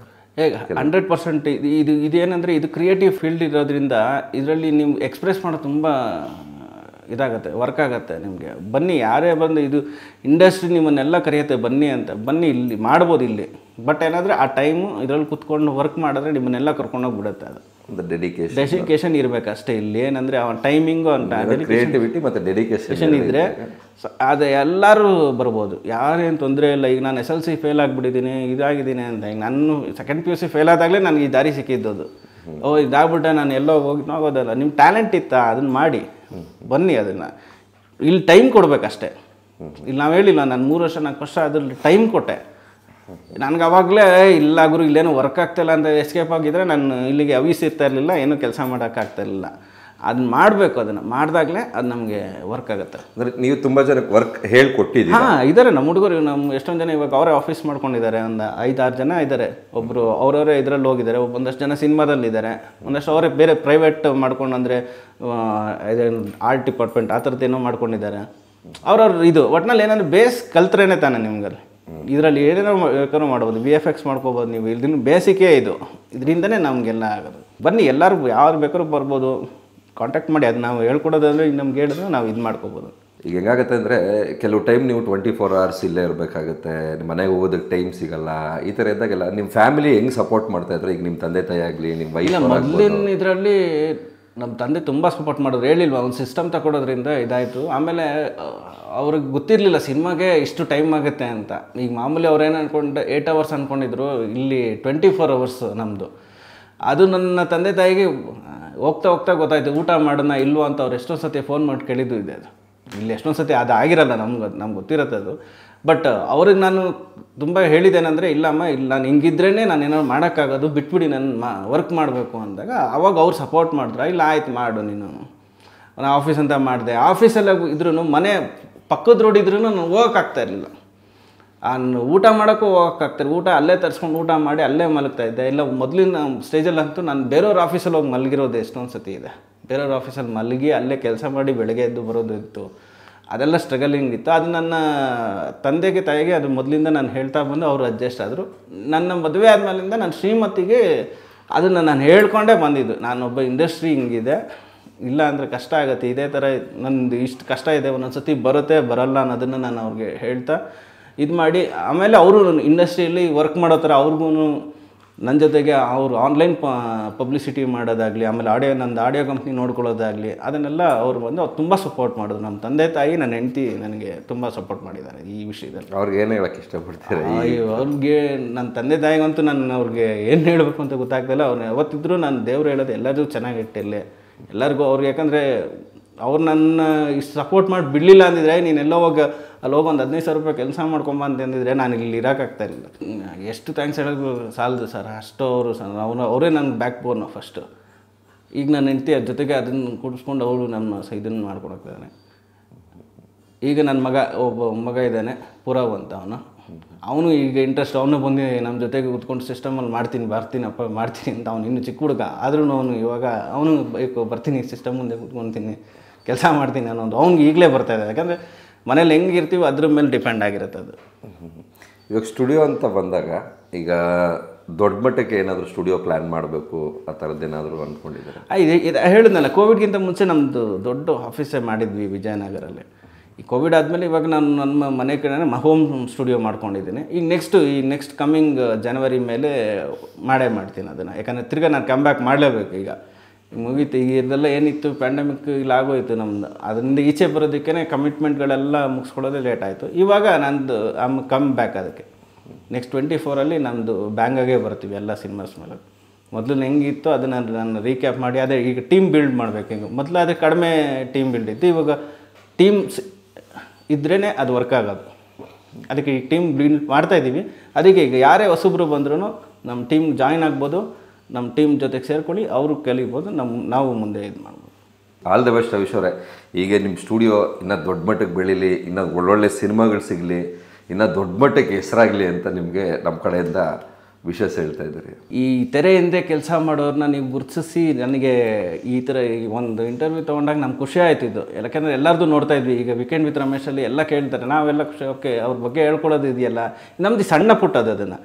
ಹೇಗೆ 100% ಇದೇನೆಂದರೆ ಇದು ಕ್ರಿಯೇಟಿವ್ ಫೀಲ್ಡ್ ಇರೋದ್ರಿಂದ ಇದರಲ್ಲಿ ನೀವು ಎಕ್ಸ್ಪ್ರೆಸ್ ಮಾಡೋದು ತುಂಬ ಇದಾಗತ್ತೆ, ವರ್ಕ್ ಆಗುತ್ತೆ ನಿಮಗೆ. ಬನ್ನಿ, ಯಾರೇ ಬಂದು ಇದು ಇಂಡಸ್ಟ್ರಿ ನಿಮ್ಮನ್ನೆಲ್ಲ ಕರೆಯುತ್ತೆ ಬನ್ನಿ ಅಂತ, ಬನ್ನಿ ಇಲ್ಲಿ ಮಾಡ್ಬೋದು ಇಲ್ಲಿ. ಬಟ್ ಏನಾದರೆ ಆ ಟೈಮು ಇದರಲ್ಲಿ ಕುತ್ಕೊಂಡು ವರ್ಕ್ ಮಾಡಿದ್ರೆ ನಿಮ್ಮನ್ನೆಲ್ಲ ಕರ್ಕೊಂಡೋಗ್ಬಿಡುತ್ತೆ. ಅದು ಒಂದು ಡೆಡಿಕೇಶನ್ ಇರಬೇಕು ಅಷ್ಟೇ. ಇಲ್ಲಿ ಏನಂದರೆ ಆ ಟೈಮಿಂಗು ಕ್ರಿಯೇಟಿವಿಟಿ ಮತ್ತು ಡೆಡಿಕೇಶನ್ ಇದ್ದರೆ ಅದು ಎಲ್ಲರೂ ಬರ್ಬೋದು, ಯಾರೇನು ತೊಂದರೆ ಇಲ್ಲ. ಈಗ ನಾನು SLC ಫೇಲ್ ಆಗಿಬಿಟ್ಟಿದ್ದೀನಿ, ಇದಾಗಿದ್ದೀನಿ ಅಂತ. ಈಗ ನಾನು ಸೆಕೆಂಡ್ PUC ಫೇಲ್ ಆದಾಗಲೇ ನನಗೆ ಈ ದಾರಿ ಸಿಕ್ಕಿದ್ದದು. ಇದಾಗ್ಬಿಟ್ಟೆ ನಾನು ಎಲ್ಲೋ ಹೋಗೋದಲ್ಲ. ನಿಮ್ಮ ಟ್ಯಾಲೆಂಟ್ ಇತ್ತಾ, ಅದನ್ನು ಮಾಡಿ ಬನ್ನಿ. ಅದನ್ನು ಇಲ್ಲಿ ಟೈಮ್ ಕೊಡಬೇಕಷ್ಟೇ. ಇಲ್ಲಿ ನಾವು ಹೇಳಿಲ್ಲ, ನಾನು 3 ವರ್ಷ 4 ವರ್ಷ ಅದ್ರಲ್ಲಿ ಟೈಮ್ ಕೊಟ್ಟೆ. ನನಗೆ ಅವಾಗಲೇ ಇಲ್ಲ ಗುರು ಇಲ್ಲೇನೋ ವರ್ಕ್ ಆಗ್ತಾಯಿಲ್ಲ ಅಂತ ಎಸ್ಕೇಪ್ ಆಗಿದ್ರೆ ನಾನು ಇಲ್ಲಿಗೆ ಇರ್ತಾ ಇರಲಿಲ್ಲ, ಏನೂ ಕೆಲಸ ಮಾಡೋಕ್ಕಾಗ್ತಾಯಿರಲಿಲ್ಲ. ಅದನ್ನ ಮಾಡಬೇಕು, ಅದನ್ನು ಮಾಡಿದಾಗಲೇ ಅದು ನಮಗೆ ವರ್ಕ್ ಆಗುತ್ತೆ. ಅಂದರೆ ನೀವು ತುಂಬ ಜನಕ್ಕೆ ವರ್ಕ್ ಹೇಳ್ಕೊಟ್ಟಿದ್ದೀರಿ? ಇದ್ದಾರೆ ನಮ್ಮ ಹುಡುಗರು. ನಮ್ಮ ಎಷ್ಟೊಂದು ಜನ ಇವಾಗ ಅವರೇ ಆಫೀಸ್ ಮಾಡ್ಕೊಂಡಿದ್ದಾರೆ. ಒಂದು 5-6 ಜನ ಇದ್ದಾರೆ. ಒಬ್ಬರು ಅವರವರೇ ಇದರಲ್ಲಿ ಹೋಗಿದ್ದಾರೆ, ಒಂದಷ್ಟು ಜನ ಸಿನಿಮಾದಲ್ಲಿದ್ದಾರೆ, ಒಂದಷ್ಟು ಅವರೇ ಬೇರೆ ಪ್ರೈವೇಟ್ ಮಾಡ್ಕೊಂಡು, ಅಂದರೆ ಆರ್ಟ್ ಡಿಪಾರ್ಟ್ಮೆಂಟ್ ಆ ಥರದ್ದು ಏನೋ ಮಾಡ್ಕೊಂಡಿದ್ದಾರೆ. ಅವ್ರವ್ರು ಇದು ಒಟ್ಟಿನಲ್ಲಿ ಏನಂದರೆ ಬೇಸ್ ಕಲ್ತ್ರೇನೆ ತಾನೆ ನಿಮ್ಗಲ್ಲಿ. ಇದರಲ್ಲಿ ಏನೇನೋ ಬೇಕಾದ್ರೂ ಮಾಡ್ಬೋದು, VFX ಮಾಡ್ಕೋಬೋದು ನೀವು. ಇದನ್ನು ಬೇಸಿಕೇ ಇದರಿಂದನೇ ನಮಗೆಲ್ಲ ಆಗೋದು. ಬನ್ನಿ, ಎಲ್ಲರೂ ಯಾರು ಬೇಕಾದ್ರೂ ಬರ್ಬೋದು, ಕಾಂಟ್ಯಾಕ್ಟ್ ಮಾಡಿ. ಅದು ನಾವು ಹೇಳ್ಕೊಡೋದಂದರೆ ನಮ್ಗೆ ಹೇಳಿದ್ರೆ ನಾವು ಇದು ಮಾಡ್ಕೋಬೋದು. ಈಗ ಹೆಂಗಾಗುತ್ತೆ ಅಂದರೆ ಕೆಲವು ಟೈಮ್ ನೀವು 24 hours ಇಲ್ಲೇ ಇರಬೇಕಾಗುತ್ತೆ, ಮನೆಗೆ ಹೋಗೋದಕ್ಕೆ ಟೈಮ್ ಸಿಗಲ್ಲ. ಈ ಥರ ಇದ್ದಾಗೆಲ್ಲ ನಿಮ್ಮ ಫ್ಯಾಮಿಲಿ ಹೆಂಗೆ ಸಪೋರ್ಟ್ ಮಾಡ್ತಾಯಿದ್ರು? ಈಗ ನಿಮ್ಮ ತಂದೆ ತಾಯಿ ಆಗಲಿ, ನಿಮ್ಮ ವೈಫ್? ಮೊದಲಿನ ಇದರಲ್ಲಿ ನಮ್ಮ ತಂದೆ ತುಂಬ ಸಪೋರ್ಟ್ ಮಾಡೋರು. ಹೇಳಿಲ್ವ, ಒಂದು ಸಿಸ್ಟಮ್ ತಗೊಳೋದ್ರಿಂದ ಇದಾಯಿತು. ಆಮೇಲೆ ಅವ್ರಿಗೆ ಗೊತ್ತಿರಲಿಲ್ಲ ಸಿನಿಮಾಗೆ ಇಷ್ಟು ಟೈಮ್ ಆಗುತ್ತೆ ಅಂತ. ಈಗ ಮಾಮೂಲಿ ಅವ್ರೇನು ಅಂದ್ಕೊಂಡು 8 hours ಅಂದ್ಕೊಂಡಿದ್ರು, ಇಲ್ಲಿ 24 hours ನಮ್ಮದು. ಅದು ನನ್ನ ತಂದೆ ತಾಯಿಗೆ ಹೋಗ್ತಾ ಹೋಗ್ತಾ ಗೊತ್ತಾಯಿತು, ಊಟ ಮಾಡೋಣ ಇಲ್ವೋ ಅಂತ. ಅವ್ರು ಎಷ್ಟೊಂದು ಸತಿ ಫೋನ್ ಮಾಡಿ ಕೇಳಿದ್ದು ಇದೆ. ಅದು ಇಲ್ಲಿ ಎಷ್ಟೊಂದು ಸತಿ ಅದು ಆಗಿರಲ್ಲ, ನಮ್ಗೆ ಗೊತ್ತಿರುತ್ತೆ ಅದು. ಬಟ್ ಅವ್ರಿಗೆ ನಾನು ತುಂಬ ಹೇಳಿದ್ದೇನೆಂದರೆ, ಇಲ್ಲಮ್ಮ ಇಲ್ಲ, ನಾನು ಹಿಂಗಿದ್ರೇ ನಾನು ಏನಾದ್ರು ಮಾಡೋಕ್ಕಾಗೋದು, ಬಿಟ್ಬಿಡಿ, ನಾನು ವರ್ಕ್ ಮಾಡಬೇಕು ಅಂದಾಗ ಅವಾಗ ಅವ್ರು ಸಪೋರ್ಟ್ ಮಾಡಿದ್ರು. ಇಲ್ಲ ಆಯ್ತು ಮಾಡು ನೀನು. ನಾನು ಆಫೀಸ್ ಅಂತ ಮಾಡಿದೆ. ಆಫೀಸಲ್ಲಿ ಇದ್ರೂ ಮನೆ ಪಕ್ಕದ ರೋಡ್ ಇದ್ರೂ ನಾನು ಹೋಗೋಕ್ಕಾಗ್ತಾ ಇರಲಿಲ್ಲ. ಊಟ ಮಾಡೋಕ್ಕೂ ಹೋಗೋಕ್ಕಾಗ್ತಾರೆ, ಊಟ ಅಲ್ಲೇ ತರಿಸ್ಕೊಂಡು ಊಟ ಮಾಡಿ ಅಲ್ಲೇ ಮಲಗ್ತಾ ಇದ್ದೆ. ಇಲ್ಲ ಮೊದಲಿನ ಸ್ಟೇಜಲ್ಲಂತೂ ನಾನು ಬೇರೆಯವ್ರ ಆಫೀಸಲ್ಲಿ ಹೋಗಿ ಮಲಗಿರೋದು ಎಷ್ಟೊಂದು ಸತಿ ಇದೆ. ಬೇರೆಯವ್ರ ಆಫೀಸಲ್ಲಿ ಮಲಗಿ ಅಲ್ಲೇ ಕೆಲಸ ಮಾಡಿ ಬೆಳಗ್ಗೆ ಎದ್ದು ಬರೋದು ಇತ್ತು. ಅದೆಲ್ಲ ಸ್ಟ್ರಗಲಿಂಗ್ ಇತ್ತು. ಅದು ನನ್ನ ತಂದೆಗೆ ತಾಯಿಗೆ ಅದು ಮೊದಲಿಂದ ನಾನು ಹೇಳ್ತಾ ಬಂದು ಅವರು ಅಡ್ಜಸ್ಟ್ ಆದರು. ನನ್ನ ಮದುವೆ ಆದಮೇಲಿಂದ ನನ್ನ ಶ್ರೀಮತಿಗೆ ಅದನ್ನು ನಾನು ಹೇಳ್ಕೊಂಡೇ ಬಂದಿದ್ದು, ನಾನೊಬ್ಬ ಇಂಡಸ್ಟ್ರಿ ಹಿಂಗಿದೆ, ಇಲ್ಲ ಅಂದರೆ ಕಷ್ಟ ಆಗುತ್ತೆ, ಇದೇ ಥರ ನಂದು ಇಷ್ಟು ಕಷ್ಟ ಇದೆ, ಒಂದೊಂದು ಸತಿ ಬರುತ್ತೆ ಬರಲ್ಲ ಅನ್ನೋದನ್ನು ನಾನು ಅವ್ರಿಗೆ ಹೇಳ್ತಾ ಇದು ಮಾಡಿ, ಆಮೇಲೆ ಅವರು ಇಂಡಸ್ಟ್ರಿಯಲ್ಲಿ ವರ್ಕ್ ಮಾಡೋ ಥರ ಅವ್ರಿಗೂ ನನ್ನ ಜೊತೆಗೆ ಅವರು ಆನ್ಲೈನ್ ಪಬ್ಲಿಸಿಟಿ ಮಾಡೋದಾಗಲಿ, ಆಮೇಲೆ ನಂದು ಆಡಿಯೋ ಕಂಪ್ನಿ ನೋಡ್ಕೊಳ್ಳೋದಾಗಲಿ, ಅದನ್ನೆಲ್ಲ ಅವ್ರು ಬಂದು ಅವ್ರು ತುಂಬ ಸಪೋರ್ಟ್ ಮಾಡಿದ್ರು. ನಮ್ಮ ತಂದೆ ತಾಯಿ, ನನ್ನ ಹೆಂಡತಿ ನನಗೆ ತುಂಬ ಸಪೋರ್ಟ್ ಮಾಡಿದ್ದಾರೆ ಈ ವಿಷಯದಲ್ಲಿ. ಅವ್ರಿಗೆ ಏನು ಹೇಳೋಕ್ಕೆ ಇಷ್ಟಪಡ್ತಾರೆ? ಅವ್ರಿಗೆ ನನ್ನ ತಂದೆ ತಾಯಿಗಂತೂ ನಾನು ಅವ್ರಿಗೆ ಏನು ಹೇಳಬೇಕು ಅಂತ ಗೊತ್ತಾಗ್ತಿಲ್ಲ. ಅವ್ರು ಯಾವತ್ತಿದ್ರೂ ನಾನು ದೇವ್ರು ಹೇಳೋದು ಎಲ್ಲರಿಗೂ ಚೆನ್ನಾಗಿಟ್ಟಿರಲಿ ಎಲ್ಲರಿಗೂ. ಅವ್ರಿಗೆ ಯಾಕಂದರೆ ಅವ್ರು ನನ್ನ ಇಷ್ಟು ಸಪೋರ್ಟ್ ಮಾಡಿ ಬಿಡಲಿಲ್ಲ ಅಂದಿದ್ರೆ, ನೀನೆಲ್ಲೋ ಅಲ್ಲಿ ಹೋಗಿ ಒಂದು 15,000 ರೂಪಾಯಿ ಕೆಲಸ ಮಾಡ್ಕೊಂಬ ಅಂತಂದಿದ್ರೆ ನಾನು ಇಲ್ಲಿ ಇರೋಕ್ಕಾಗ್ತಾಯಿರಲಿಲ್ಲ. ಎಷ್ಟು ಥ್ಯಾಂಕ್ಸ್ ಹೇಳೋದು ಸಾಲದು ಸರ್, ಅಷ್ಟು ಅವರೇ ನನ್ನ ಬ್ಯಾಕ್ ಬೋನು ಫಸ್ಟು. ಈಗ ನನ್ನ ಹೆಂಡತಿ ಅದ್ರ ಜೊತೆಗೆ ಅದನ್ನು ಕೂಡಿಸ್ಕೊಂಡು ಅವರು ನಮ್ಮ ಇದನ್ನು ಮಾಡ್ಕೊಡೋಗ್ತಾನೆ. ಈಗ ನನ್ನ ಒಬ್ಬ ಮಗ ಇದ್ದಾನೆ ಪುರವ್ ಅಂತ, ಅವನು ಈಗ ಇಂಟ್ರೆಸ್ಟ್, ಅವನು ಬಂದು ನಮ್ಮ ಜೊತೆಗೆ ಕೂತ್ಕೊಂಡು ಸಿಸ್ಟಮಲ್ಲಿ ಮಾಡ್ತೀನಿ ಅಂತ. ಅವ್ನು ಇನ್ನೂ ಚಿಕ್ಕ ಹುಡುಗ ಆದ್ರೂ ಅವನು ಇವಾಗ ಅವನು ಬೇಕು, ಬರ್ತೀನಿ ಸಿಸ್ಟಮ್ ಮುಂದೆ ಕೂತ್ಕೊಳ್ತೀನಿ, ಕೆಲಸ ಮಾಡ್ತೀನಿ ಅನ್ನೋದು ಅವ್ನಿಗೆ ಈಗಲೇ ಬರ್ತಾಯಿದೆ. ಯಾಕಂದರೆ ಮನೇಲಿ ಹೆಂಗಿರ್ತೀವೋ ಅದ್ರ ಮೇಲೆ ಡಿಪೆಂಡ್ ಆಗಿರುತ್ತೆ ಅದು. ಇವಾಗ ಸ್ಟುಡಿಯೋ ಅಂತ ಬಂದಾಗ ಈಗ ದೊಡ್ಡ ಮಟ್ಟಕ್ಕೆ ಏನಾದರೂ ಸ್ಟುಡಿಯೋ ಪ್ಲ್ಯಾನ್ ಮಾಡಬೇಕು ಆ ಥರದ್ದೇನಾದರೂ ಅಂದ್ಕೊಂಡಿದ್ದಾರೆ? ಇದು ಹೇಳಿದ್ನಲ್ಲ, ಕೋವಿಡ್ಗಿಂತ ಮುಂಚೆ ನಮ್ಮದು ದೊಡ್ಡ ಆಫೀಸೇ ಮಾಡಿದ್ವಿ ವಿಜಯನಗರಲ್ಲಿ. ಈ ಕೋವಿಡ್ ಆದಮೇಲೆ ಇವಾಗ ನಾನು ನನ್ನ ಮನೆ ಕಡೆ ಹೋಮ್ ಸ್ಟುಡಿಯೋ ಮಾಡ್ಕೊಂಡಿದ್ದೀನಿ. ಈಗ ನೆಕ್ಸ್ಟ್ ಕಮ್ಮಿಂಗ್ ಜನವರಿ ಮೇಲೆ ಮಾಡ್ತೀನಿ ಅದನ್ನು. ಯಾಕಂದರೆ ತಿರ್ಗಿ ನಾನು ಕಮ್ ಬ್ಯಾಕ್ ಮಾಡಲೇಬೇಕು. ಈಗ ಮುಗೀತು, ಈಗ ಇದೆಲ್ಲ ಏನಿತ್ತು ಪ್ಯಾಂಡಮಿಕ್ ಇಲ್ಲ ಆಗೋಯಿತು ನಮ್ಮದು. ಅದರಿಂದ ಈಚೆ ಬರೋದಕ್ಕೇ ಕಮಿಟ್ಮೆಂಟ್ಗಳೆಲ್ಲ ಮುಗಿಸ್ಕೊಳ್ಳೋದೇ ಲೇಟ್ ಆಯಿತು. ಇವಾಗ ನಂದು ಕಮ್ ಬ್ಯಾಕ್ ಅದಕ್ಕೆ ನೆಕ್ಸ್ಟ್ 24 ನಮ್ಮದು ಬ್ಯಾಂಗಾಗೇ ಬರ್ತೀವಿ ಎಲ್ಲ ಸಿನಿಮಾಸ್ ಮೇಲೆ. ಮೊದಲು ಹೆಂಗಿತ್ತು ಅದನ್ನು ನಾನು ರೀಕ್ಯಾಪ್ ಮಾಡಿ, ಅದೇ ಈಗ ಟೀಮ್ ಬಿಲ್ಡ್ ಮಾಡಬೇಕು. ಈಗ ಮೊದಲು ಅದೇ ಕಡಿಮೆ ಟೀಮ್ ಬಿಲ್ಡ್ ಇತ್ತು, ಇವಾಗ ಟೀಮ್ಸ್ ಇದ್ರೇ ಅದು ವರ್ಕ್ ಆಗೋದು. ಅದಕ್ಕೆ ಈಗ ಟೀಮ್ ಬಿಲ್ಡ್ ಮಾಡ್ತಾಯಿದ್ದೀವಿ. ಅದಕ್ಕೆ ಈಗ ಯಾರೇ ಹೊಸಬ್ರು ಬಂದ್ರೂ ನಮ್ಮ ಟೀಮ್ ಜಾಯ್ನ್ ಆಗ್ಬೋದು, ನಮ್ಮ ಟೀಮ್ ಜೊತೆಗೆ ಸೇರ್ಕೊಳ್ಳಿ, ಅವರು ಕಲಿಬೋದು, ನಾವು ಮುಂದೆ ಇದು ಮಾಡ್ಬೋದು. ಆಲ್ ದ ಬೆಸ್ಟ್ ಅವಿಶ್ ಅವರೇ. ಈಗ ನಿಮ್ಮ ಸ್ಟುಡಿಯೋ ಇನ್ನೂ ದೊಡ್ಡ ಮಟ್ಟಕ್ಕೆ ಬೆಳೀಲಿ, ಇನ್ನೂ ಒಳ್ಳೊಳ್ಳೆ ಸಿನಿಮಾಗಳು ಸಿಗಲಿ, ಇನ್ನೂ ದೊಡ್ಡ ಮಟ್ಟಕ್ಕೆ ಹೆಸರಾಗಲಿ ಅಂತ ನಿಮಗೆ ನಮ್ಮ ಕಡೆಯಿಂದ ವಿಶೇಷ ಹೇಳ್ತಾ ಇದ್ದೀರಿ. ಈ ತೆರೆ ಹಿಂದೆ ಕೆಲಸ ಮಾಡೋರನ್ನ ನೀವು ಗುರುತಿಸಿ ನನಗೆ ಈ ಥರ ಒಂದು ಇಂಟರ್ವ್ಯೂ ತೊಗೊಂಡಾಗ ನಮ್ಗೆ ಖುಷಿ ಆಯ್ತಿದ್ದು. ಯಾಕೆಂದರೆ ಎಲ್ಲರದು ನೋಡ್ತಾ ಇದ್ವಿ. ಈಗ ವೀಕೆಂಡ್ ವಿತ್ ರಮೇಶಲ್ಲಿ ಎಲ್ಲ ಕೇಳ್ತಾರೆ, ನಾವೆಲ್ಲ ಖುಷಿ, ಓಕೆ ಅವ್ರ ಬಗ್ಗೆ ಹೇಳ್ಕೊಳ್ಳೋದು ಇದೆಯಲ್ಲ, ನಮ್ಮದು ಸಣ್ಣ ಪುಟ್ಟದು. ಅದನ್ನು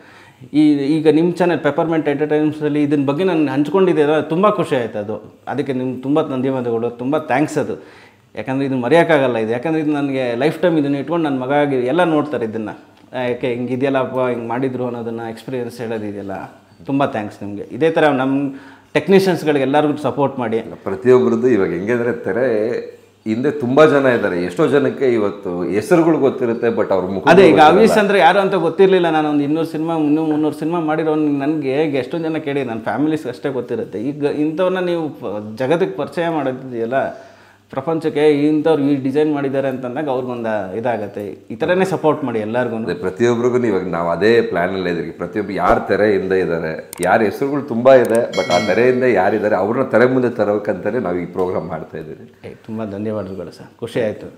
ಈಗ ನಿಮ್ಮ ಚಾನಲ್ ಪೆಪರ್ಮೆಂಟ್ ಎಂಟರ್ಟೈನ್ಮೆಂಟ್ಸಲ್ಲಿ ಇದನ್ನ ಬಗ್ಗೆ ನಾನು ಹಂಚ್ಕೊಂಡಿದ್ದೀರ, ತುಂಬ ಖುಷಿ ಆಯ್ತು ಅದು. ಅದಕ್ಕೆ ನಿಮ್ಗೆ ತುಂಬ ಧನ್ಯವಾದಗಳು, ತುಂಬ ಥ್ಯಾಂಕ್ಸ್ ಅದು. ಯಾಕಂದರೆ ಇದನ್ನು ಮರೆಯೋಕ್ಕಾಗಲ್ಲ ಇದು. ಯಾಕಂದರೆ ಇದು ನನಗೆ ಲೈಫ್ ಟೈಮ್ ಇದನ್ನು ಇಟ್ಕೊಂಡು ನನ್ನ ಮಗ ಆಗಿ ಎಲ್ಲ ನೋಡ್ತಾರೆ ಇದನ್ನು, ಯಾಕೆ ಹಿಂಗೆ ಇದೆಯಲ್ಲಪ್ಪ ಹಿಂಗೆ ಮಾಡಿದ್ರು ಅನ್ನೋದನ್ನು ಎಕ್ಸ್ಪೀರಿಯೆನ್ಸ್ ಹೇಳೋದಿದೆಯಲ್ಲ. ತುಂಬ ಥ್ಯಾಂಕ್ಸ್ ನಿಮಗೆ. ಇದೇ ಥರ ನಮ್ಮ ಟೆಕ್ನಿಷಿಯನ್ಸ್ಗಳಿಗೆ ಎಲ್ಲರಿಗೂ ಸಪೋರ್ಟ್ ಮಾಡಿ. ಪ್ರತಿಯೊಬ್ಬರದ್ದು ಇವಾಗ ಹೆಂಗೆ ಅಂದರೆ ತೆರೆ ಹಿಂದೆ ತುಂಬ ಜನ ಇದ್ದಾರೆ. ಎಷ್ಟೋ ಜನಕ್ಕೆ ಇವತ್ತು ಹೆಸರುಗಳು ಗೊತ್ತಿರುತ್ತೆ, ಬಟ್ ಅವ್ರ ಮುಖ ಅದೇ ಈಗ ಅವಿಶ್ ಅಂದರೆ ಯಾರು ಅಂತ ಗೊತ್ತಿರಲಿಲ್ಲ. ನಾನು ಒಂದು 200 ಸಿನಿಮಾ 300 ಸಿನಿಮಾ ಮಾಡಿರೋ ನನಗೆ ಎಷ್ಟೊಂದು ಜನ ಕೇಳಿ, ನನ್ನ ಫ್ಯಾಮಿಲೀಸ್ ಅಷ್ಟೇ ಗೊತ್ತಿರುತ್ತೆ. ಈಗ ಇಂಥವ್ರನ್ನ ನೀವು ಜಗತ್ತಿಗೆ ಪರಿಚಯ ಮಾಡೋದಿದೆಯಲ್ಲ, ಪ್ರಪಂಚಕ್ಕೆ ಇಂಥವ್ರು ಈ ಡಿಸೈನ್ ಮಾಡಿದ್ದಾರೆ ಅಂತಂದಾಗ ಅವ್ರಿಗೊಂದು ಇದಾಗುತ್ತೆ. ಈ ಥರನೇ ಸಪೋರ್ಟ್ ಮಾಡಿ ಎಲ್ಲರಿಗೂ. ಪ್ರತಿಯೊಬ್ಬರಿಗೂ ಇವಾಗ ನಾವು ಅದೇ ಪ್ಲ್ಯಾನಲ್ಲಿ ಇದ್ದೀವಿ. ಪ್ರತಿಯೊಬ್ಬರು ಯಾರು ತೆರೆಯಿಂದ ಇದ್ದಾರೆ, ಯಾರ ಹೆಸರುಗಳು ತುಂಬ ಇದೆ, ಬಟ್ ಆ ತೆರೆಯಿಂದ ಯಾರಿದ್ದಾರೆ ಅವ್ರನ್ನ ತೆರೆ ಮುಂದೆ ತರಬೇಕಂತಲೇ ನಾವು ಈ ಪ್ರೋಗ್ರಾಮ್ ಮಾಡ್ತಾ ಇದ್ದೀವಿ. ತುಂಬ ಧನ್ಯವಾದಗಳು ಸರ್, ಖುಷಿ ಆಯಿತು.